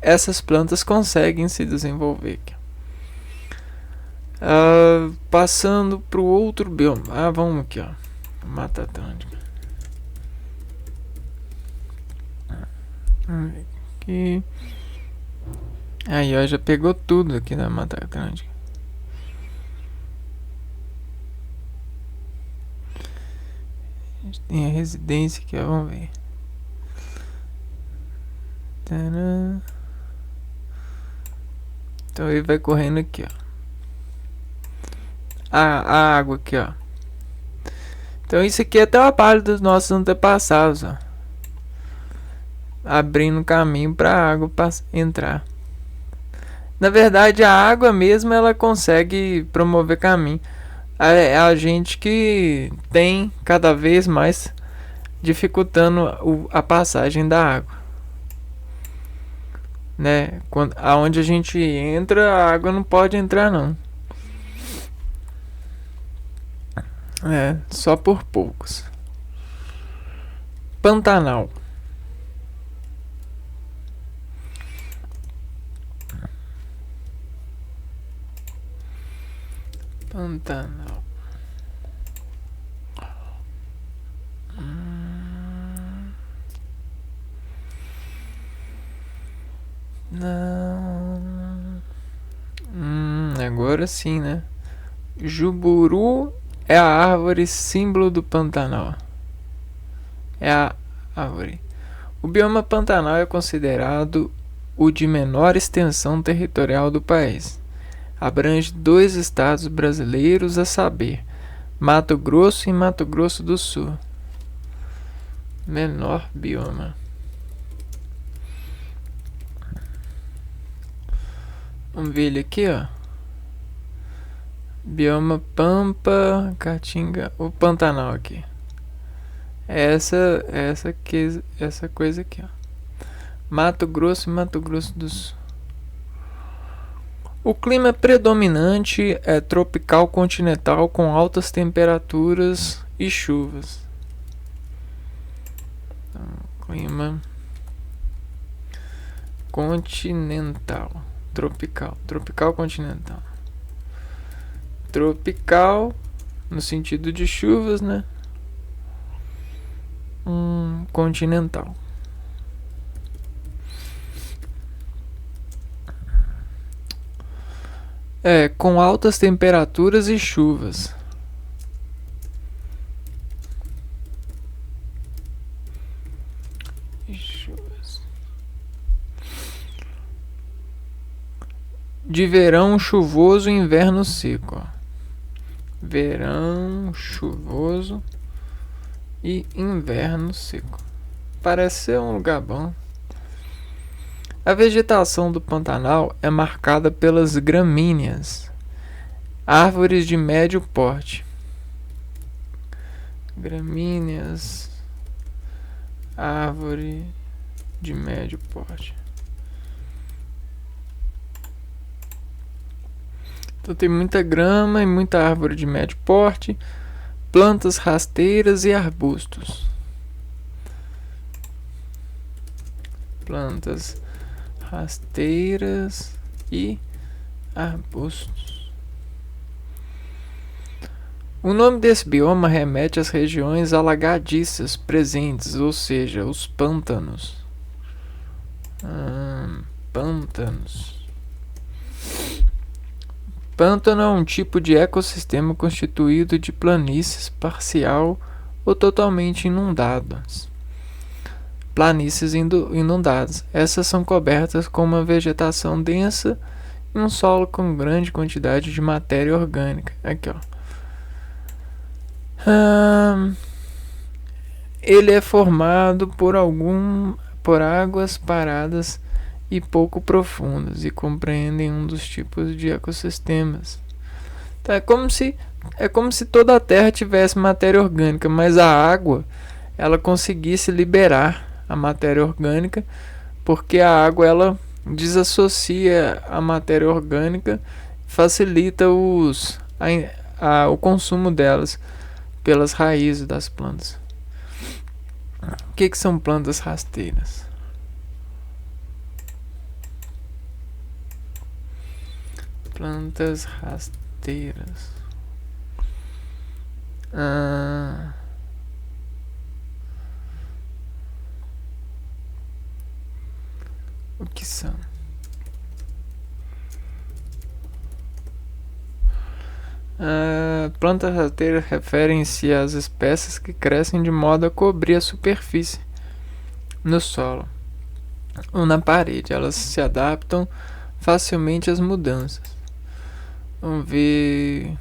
essas plantas conseguem se desenvolver. Passando para o outro bioma. Vamos aqui, ó. Mata Atlântica. Aqui. Aí, ó, já pegou tudo aqui da Mata Atlântica. A gente tem a residência aqui, ó, vamos ver. Tcharam. Então ele vai correndo aqui, ó. A água aqui, ó. Então isso aqui é trabalho dos nossos antepassados, ó. Abrindo caminho para a água entrar. Na verdade, a água mesmo ela consegue promover caminho. É a gente que tem cada vez mais dificultando a passagem da água, né? Aonde a gente entra, a água não pode entrar, não. Só por poucos. Pantanal. Pantanal. Não. Agora sim, né? Juburu é a árvore símbolo do Pantanal. É a árvore. O bioma Pantanal é considerado o de menor extensão territorial do país. Abrange 2 estados brasileiros, a saber, Mato Grosso e Mato Grosso do Sul. Menor bioma. Vamos ver ele aqui, ó. Bioma Pampa, Caatinga, o Pantanal aqui. Essa coisa aqui, ó. Mato Grosso e Mato Grosso do Sul. O clima predominante é tropical continental com altas temperaturas e chuvas. Então, clima continental, tropical continental. Tropical no sentido de chuvas, né? Continental. Com altas temperaturas e chuvas. De verão chuvoso e inverno seco. Ó. Verão chuvoso e inverno seco. Parece ser um lugar bom. A vegetação do Pantanal é marcada pelas gramíneas, árvores de médio porte. Gramíneas, árvore de médio porte. Então tem muita grama e muita árvore de médio porte, plantas rasteiras e arbustos. Plantas rasteiras e arbustos. O nome desse bioma remete às regiões alagadiças presentes, ou seja, os pântanos. Pântanos. Pântano é um tipo de ecossistema constituído de planícies parcial ou totalmente inundadas. Planícies inundadas. Essas são cobertas com uma vegetação densa em um solo com grande quantidade de matéria orgânica. Aqui, ó. Ele é formado por águas paradas e pouco profundas e compreendem um dos tipos de ecossistemas. Então, é como se toda a Terra tivesse matéria orgânica, mas a água ela conseguisse liberar a matéria orgânica, porque a água ela desassocia a matéria orgânica, facilita o consumo delas pelas raízes das plantas. O que são plantas rasteiras? Plantas rasteiras. O que são? Plantas rasteiras referem-se às espécies que crescem de modo a cobrir a superfície no solo ou na parede. Elas se adaptam facilmente às mudanças. Vamos ver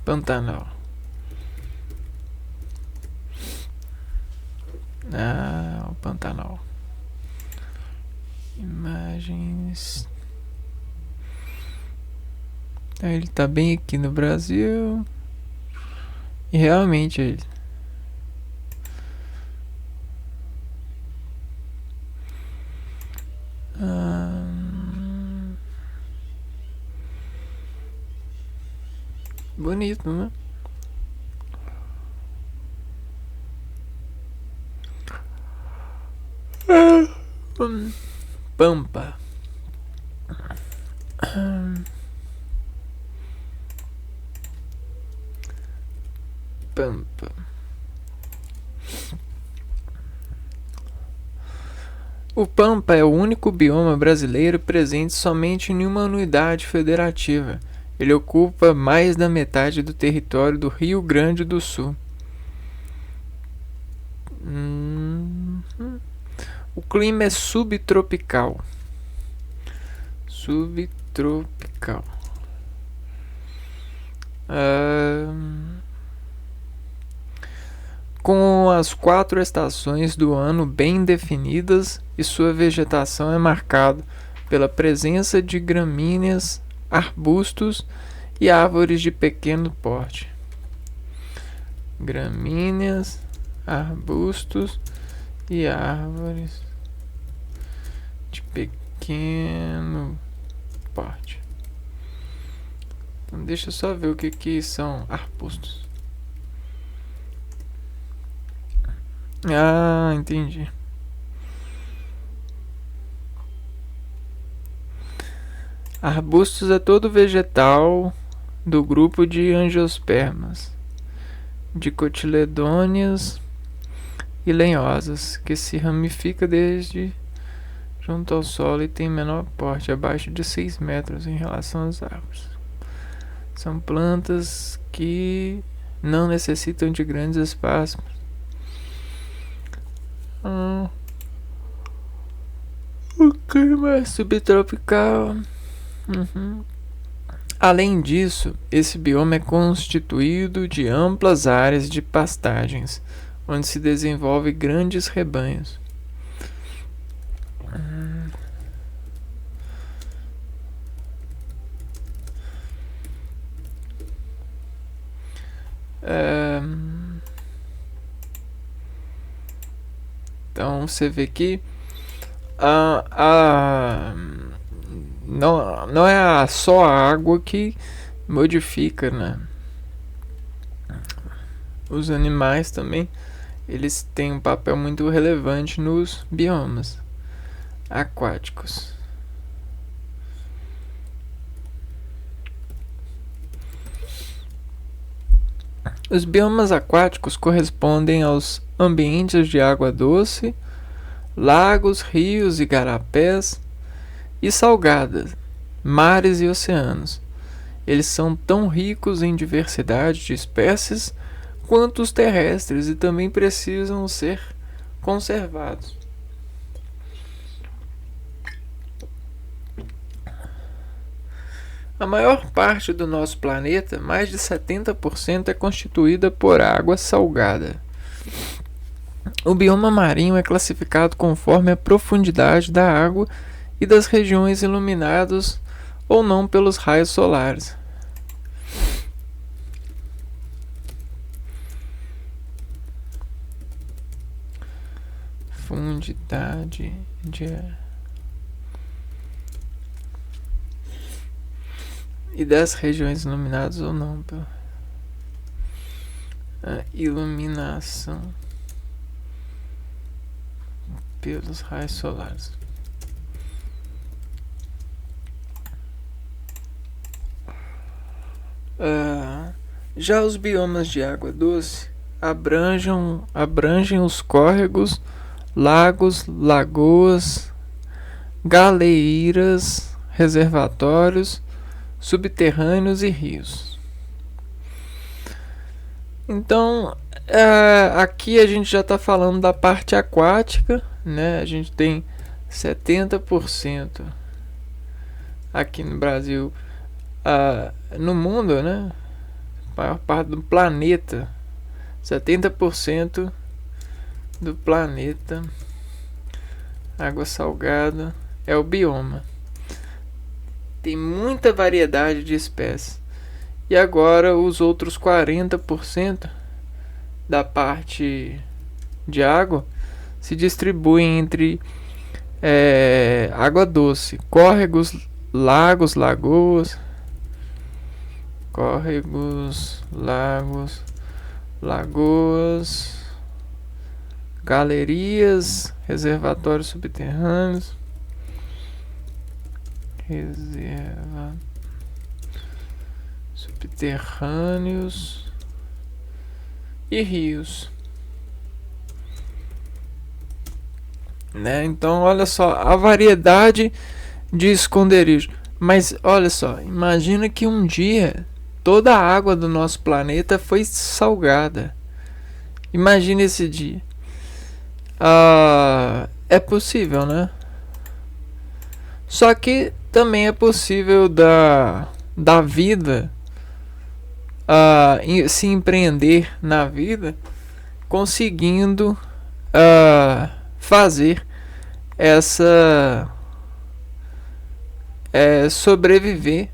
Pantanal. O Pantanal. Imagens. Ele tá bem aqui no Brasil. E realmente ele. Bonito, né? Pampa. Pampa. O Pampa é o único bioma brasileiro presente somente em uma unidade federativa. Ele ocupa mais da metade do território do Rio Grande do Sul. O clima é subtropical. Subtropical. Com as 4 estações do ano bem definidas e sua vegetação é marcada pela presença de gramíneas, arbustos e árvores de pequeno porte. Gramíneas, arbustos e árvores de pequeno porte. Então deixa eu só ver o que são arbustos. Entendi. Arbustos é todo vegetal do grupo de angiospermas, de cotiledôneas e lenhosas, que se ramifica desde junto ao solo e tem menor porte, abaixo de 6 metros em relação às árvores. São plantas que não necessitam de grandes espaços. O clima é subtropical. Além disso, esse bioma é constituído de amplas áreas de pastagens, onde se desenvolvem grandes rebanhos. Então você vê que não é só a água que modifica, né? Os animais também, eles têm um papel muito relevante nos biomas aquáticos. Os biomas aquáticos correspondem aos ambientes de água doce, lagos, rios, igarapés e salgadas, mares e oceanos. Eles são tão ricos em diversidade de espécies quanto os terrestres e também precisam ser conservados. A maior parte do nosso planeta, mais de 70%, é constituída por água salgada. O bioma marinho é classificado conforme a profundidade da água e das regiões iluminadas ou não pelos raios solares. Profundidade de e das regiões iluminadas ou não pela iluminação pelos raios solares. Já os biomas de água doce abrangem os córregos, lagos, lagoas, galeiras, reservatórios subterrâneos e rios. Então, aqui a gente já está falando da parte aquática, né? A gente tem 70% aqui no Brasil, no mundo, né? A maior parte do planeta, 70% do planeta, água salgada é o bioma. Tem muita variedade de espécies. E agora os outros 40% da parte de água se distribuem entre água doce, córregos, lagos, lagoas, galerias, reservatórios subterrâneos, e rios, né? Então olha só a variedade de esconderijos. Mas olha só, imagina que um dia toda a água do nosso planeta foi salgada. Imagina esse dia. É possível, né? Só que também é possível da vida se empreender na vida, conseguindo fazer essa sobreviver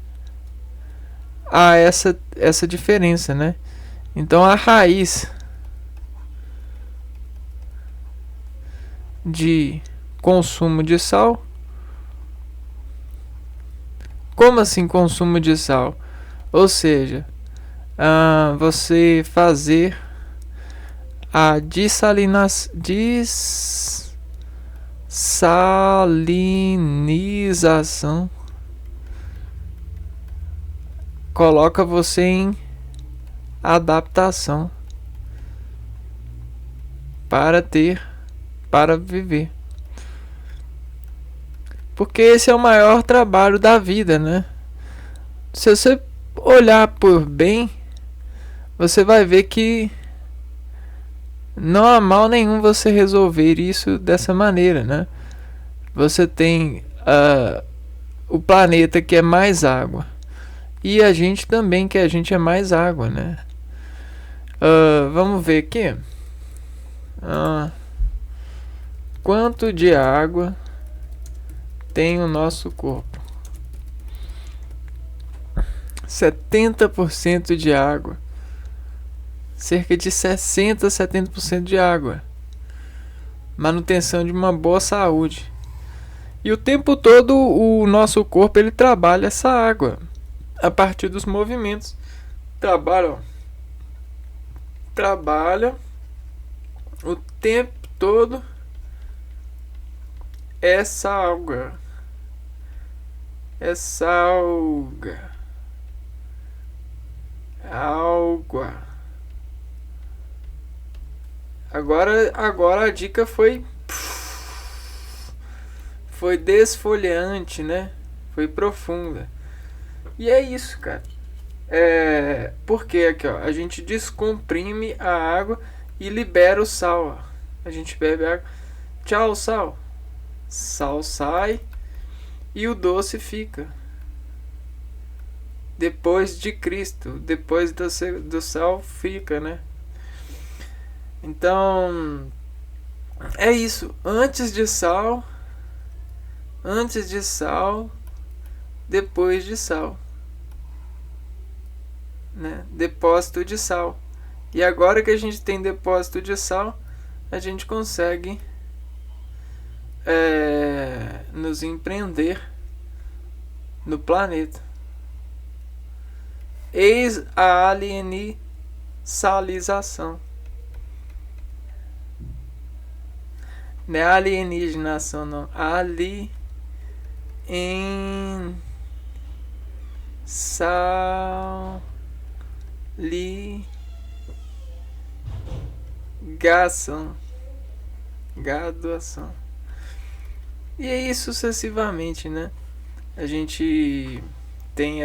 a essa diferença, né? Então a raiz de consumo de sal. Como assim consumo de sal? Ou seja, você fazer a dessalinização coloca você em adaptação para viver. Porque esse é o maior trabalho da vida, né? Se você olhar por bem, você vai ver que não há mal nenhum você resolver isso dessa maneira, né? Você tem o planeta que é mais água. E a gente também, que a gente é mais água, né? Vamos ver aqui. Quanto de água tem o nosso corpo? 70% de água. Cerca de 60 a 70% de água. Manutenção de uma boa saúde. E o tempo todo o nosso corpo ele trabalha essa água a partir dos movimentos. Trabalha o tempo todo essa água. Agora a dica foi desfolhante, né? Foi profunda. E é isso, cara. Porque aqui, ó, a gente descomprime a água e libera o sal. Ó. A gente bebe água. Tchau, sal. Sal sai e o doce fica. depois de Cristo, depois do sal fica, né? Então, é isso. Antes de sal, depois de sal, né? Depósito de sal. E agora que a gente tem depósito de sal, a gente consegue nos empreender no planeta. Eis a alienização. Não é alienígenação, não. Graduação. E aí sucessivamente, né? A gente tem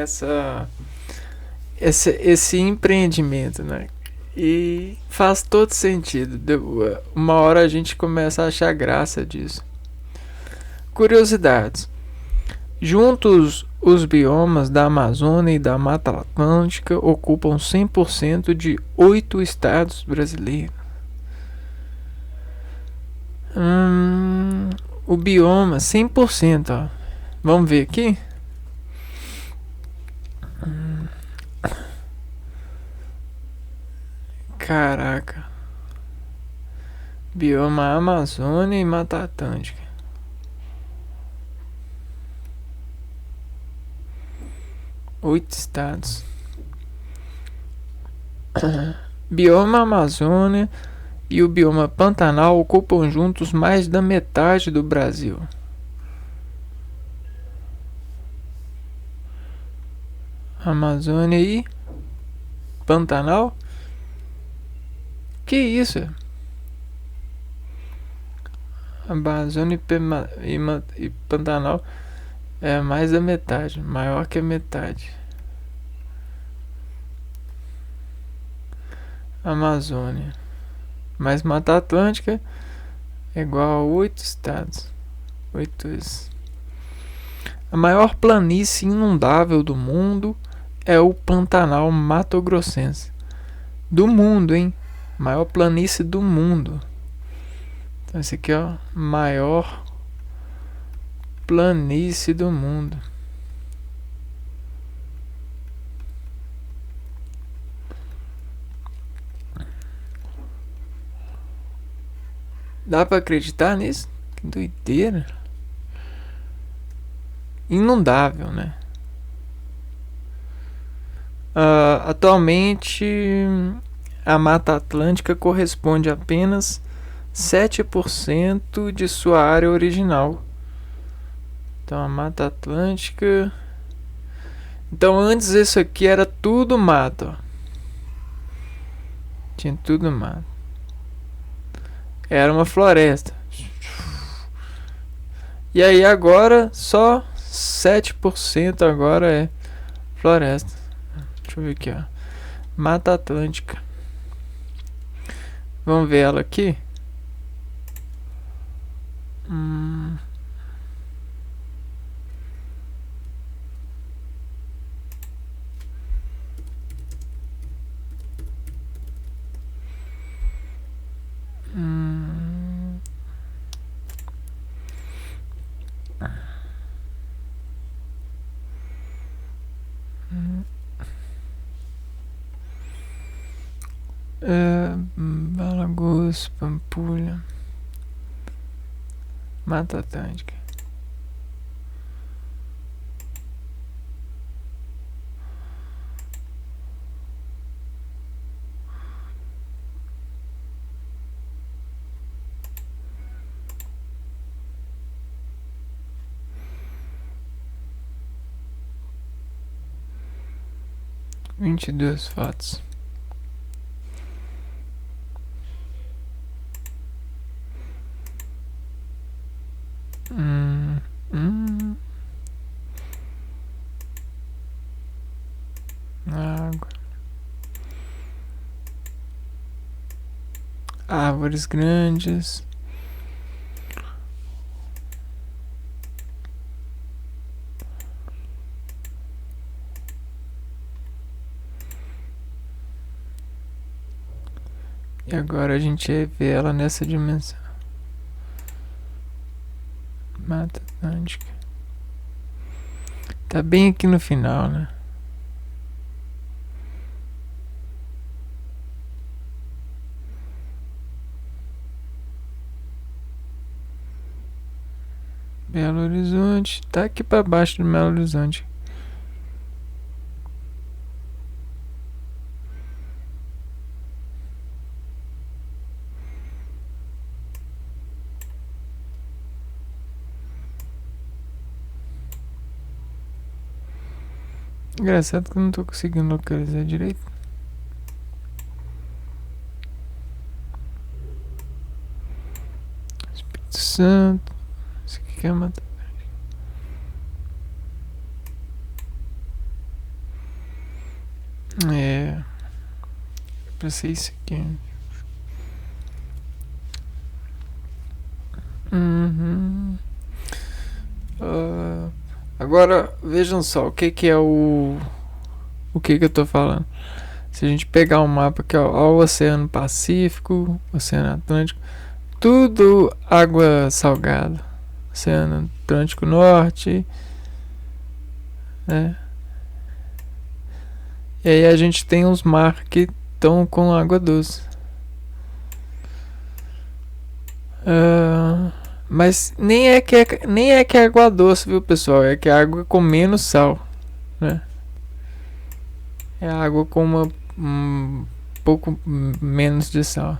esse empreendimento, né? E faz todo sentido. Uma hora a gente começa a achar graça disso. Curiosidades. Juntos, os biomas da Amazônia e da Mata Atlântica ocupam 100% de 8 estados brasileiros. O bioma 100%, ó. Vamos ver aqui. Caraca. Bioma Amazônia e Mata Atlântica. Oito estados. Bioma Amazônia e o bioma Pantanal ocupam juntos mais da metade do Brasil. Amazônia e Pantanal? Que isso? Amazônia e Pantanal é mais da metade, maior que a metade. Amazônia mais Mata Atlântica é igual a 8 estados. A maior planície inundável do mundo é o Pantanal Mato Grossense. Do mundo, hein? Maior planície do mundo. Então esse aqui, ó, maior planície do mundo. Dá pra acreditar nisso? Que doideira. Inundável, né? Atualmente, a Mata Atlântica corresponde a apenas 7% de sua área original. Então, a Mata Atlântica... Então, antes isso aqui era tudo mato, ó. Tinha tudo mato. Era uma floresta. E aí agora só 7% agora é floresta. Deixa eu ver aqui, ó. Mata Atlântica. Vamos ver ela aqui. Alagoas, Pampulha, Mata Atlântica. Vinte e duas fotos. Água. Árvores grandes. E agora a gente vê ela nessa dimensão. Mata Atlântica. Tá bem aqui no final, né? Belo Horizonte. Tá aqui pra baixo do Belo Horizonte. Engraçado que eu não tô conseguindo localizar direito. Espírito Santo. Isso aqui é Mata. É. Pra ser isso aqui. Agora vejam só o que é o que eu tô falando. Se a gente pegar um mapa aqui, ó, o Oceano Pacífico, Oceano Atlântico, tudo água salgada. Oceano Atlântico Norte, né? E aí a gente tem uns mares que estão com água doce. Mas nem é que é água doce, viu, pessoal? É que é água com menos sal, né? É água com um pouco menos de sal.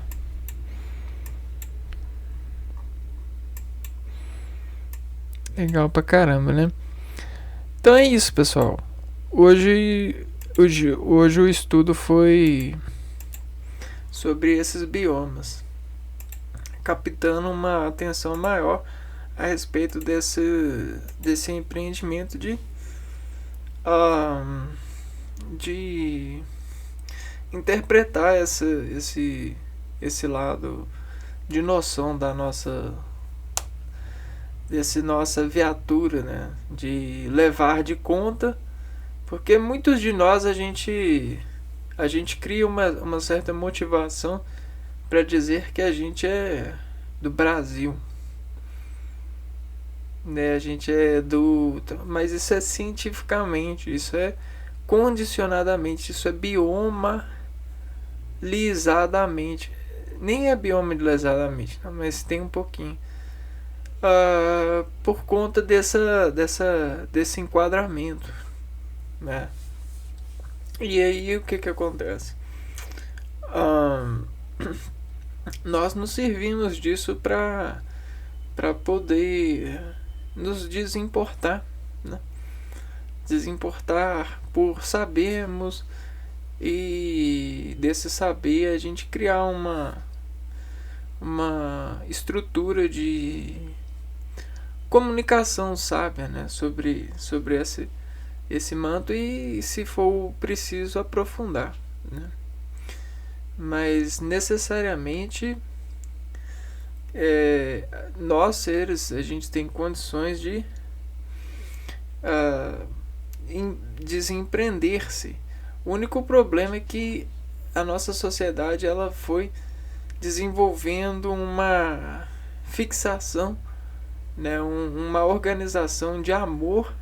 Legal pra caramba, né? Então é isso, pessoal. Hoje o estudo foi sobre esses biomas, captando uma atenção maior a respeito desse empreendimento de interpretar esse lado de noção da nossa viatura, né, de levar de conta, porque muitos de nós a gente cria uma certa motivação para dizer que a gente é do Brasil, né? A gente é mas isso é cientificamente, isso é condicionadamente, isso é biomalizadamente. Nem é biomalizadamente, não, mas tem um pouquinho. Por conta desse enquadramento, né? E aí o que acontece? Nós nos servimos disso para poder nos desimportar, né? Desimportar por sabermos, e desse saber a gente criar uma estrutura de comunicação sábia, né, sobre esse manto, e, se for preciso, aprofundar, né? Mas necessariamente nós seres, a gente tem condições de desempreender-se. O único problema é que a nossa sociedade ela foi desenvolvendo uma fixação, né, uma organização de amor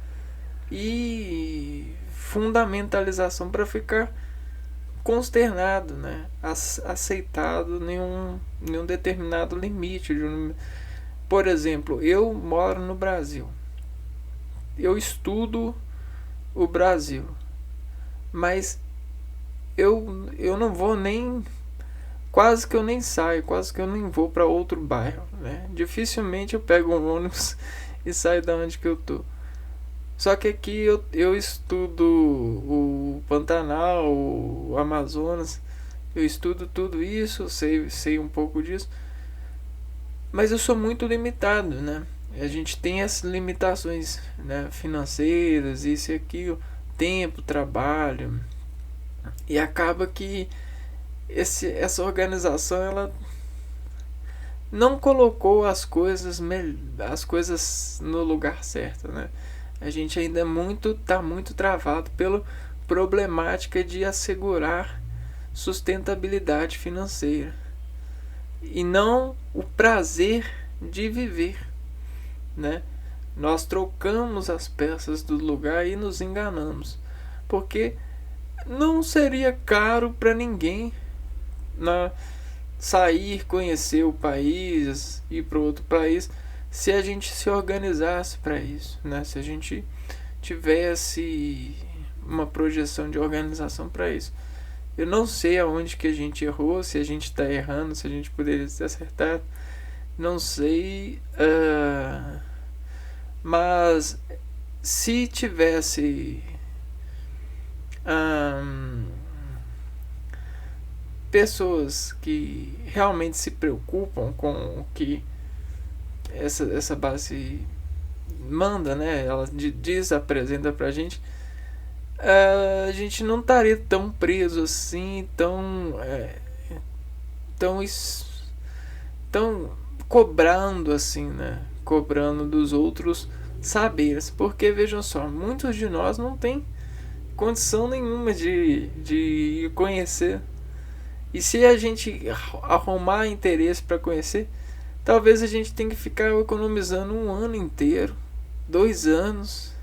e fundamentalização para ficar consternado, né, aceitado nenhum determinado limite. Por exemplo, eu moro no Brasil, eu estudo o Brasil, mas eu não vou nem, quase que eu nem saio, quase que eu nem vou para outro bairro, né? Dificilmente eu pego um ônibus e saio da onde que eu tô. Só que aqui eu estudo o Pantanal, o Amazonas, eu estudo tudo isso, sei um pouco disso, mas eu sou muito limitado, né? A gente tem as limitações, né, financeiras, isso e aquilo, tempo, trabalho, e acaba que essa organização ela não colocou as coisas no lugar certo, né? A gente ainda está muito travado pela problemática de assegurar sustentabilidade financeira, e não o prazer de viver, né? Nós trocamos as peças do lugar e nos enganamos, porque não seria caro para ninguém sair, conhecer o país, ir para outro país, se a gente se organizasse para isso, né? Se a gente tivesse uma projeção de organização para isso. Eu não sei aonde que a gente errou, se a gente está errando, se a gente poderia ter acertado, não sei, mas se tivesse pessoas que realmente se preocupam com o que essa base manda, né? Ela apresenta pra gente, a gente não estaria tão preso assim, tão cobrando assim, né? Cobrando dos outros saberes, porque vejam só, muitos de nós não tem condição nenhuma de conhecer. E se a gente arrumar interesse para conhecer, talvez a gente tenha que ficar economizando 1 ano inteiro, 2 anos,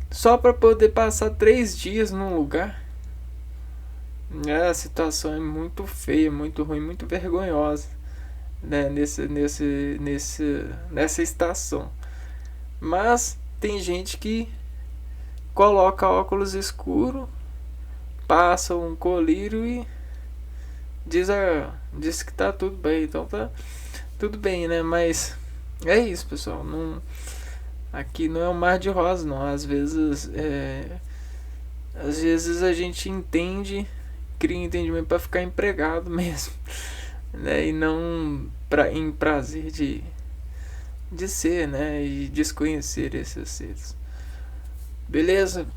só para poder passar 3 dias num lugar. A situação é muito feia, muito ruim, muito vergonhosa, né, nessa estação. Mas tem gente que coloca óculos escuros, passa um colírio e diz que tá tudo bem. Então tá tudo bem, né? Mas é isso, pessoal. Aqui não é um mar de rosas, não. Às vezes a gente cria entendimento para ficar empregado mesmo, né? E não em prazer de ser, né? E desconhecer esses seres. Beleza?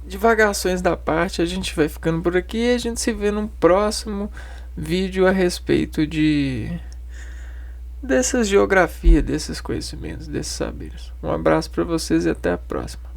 Divagações da parte, a gente vai ficando por aqui e a gente se vê num próximo vídeo a respeito dessas geografias, desses conhecimentos, desses saberes. Um abraço para vocês e até a próxima.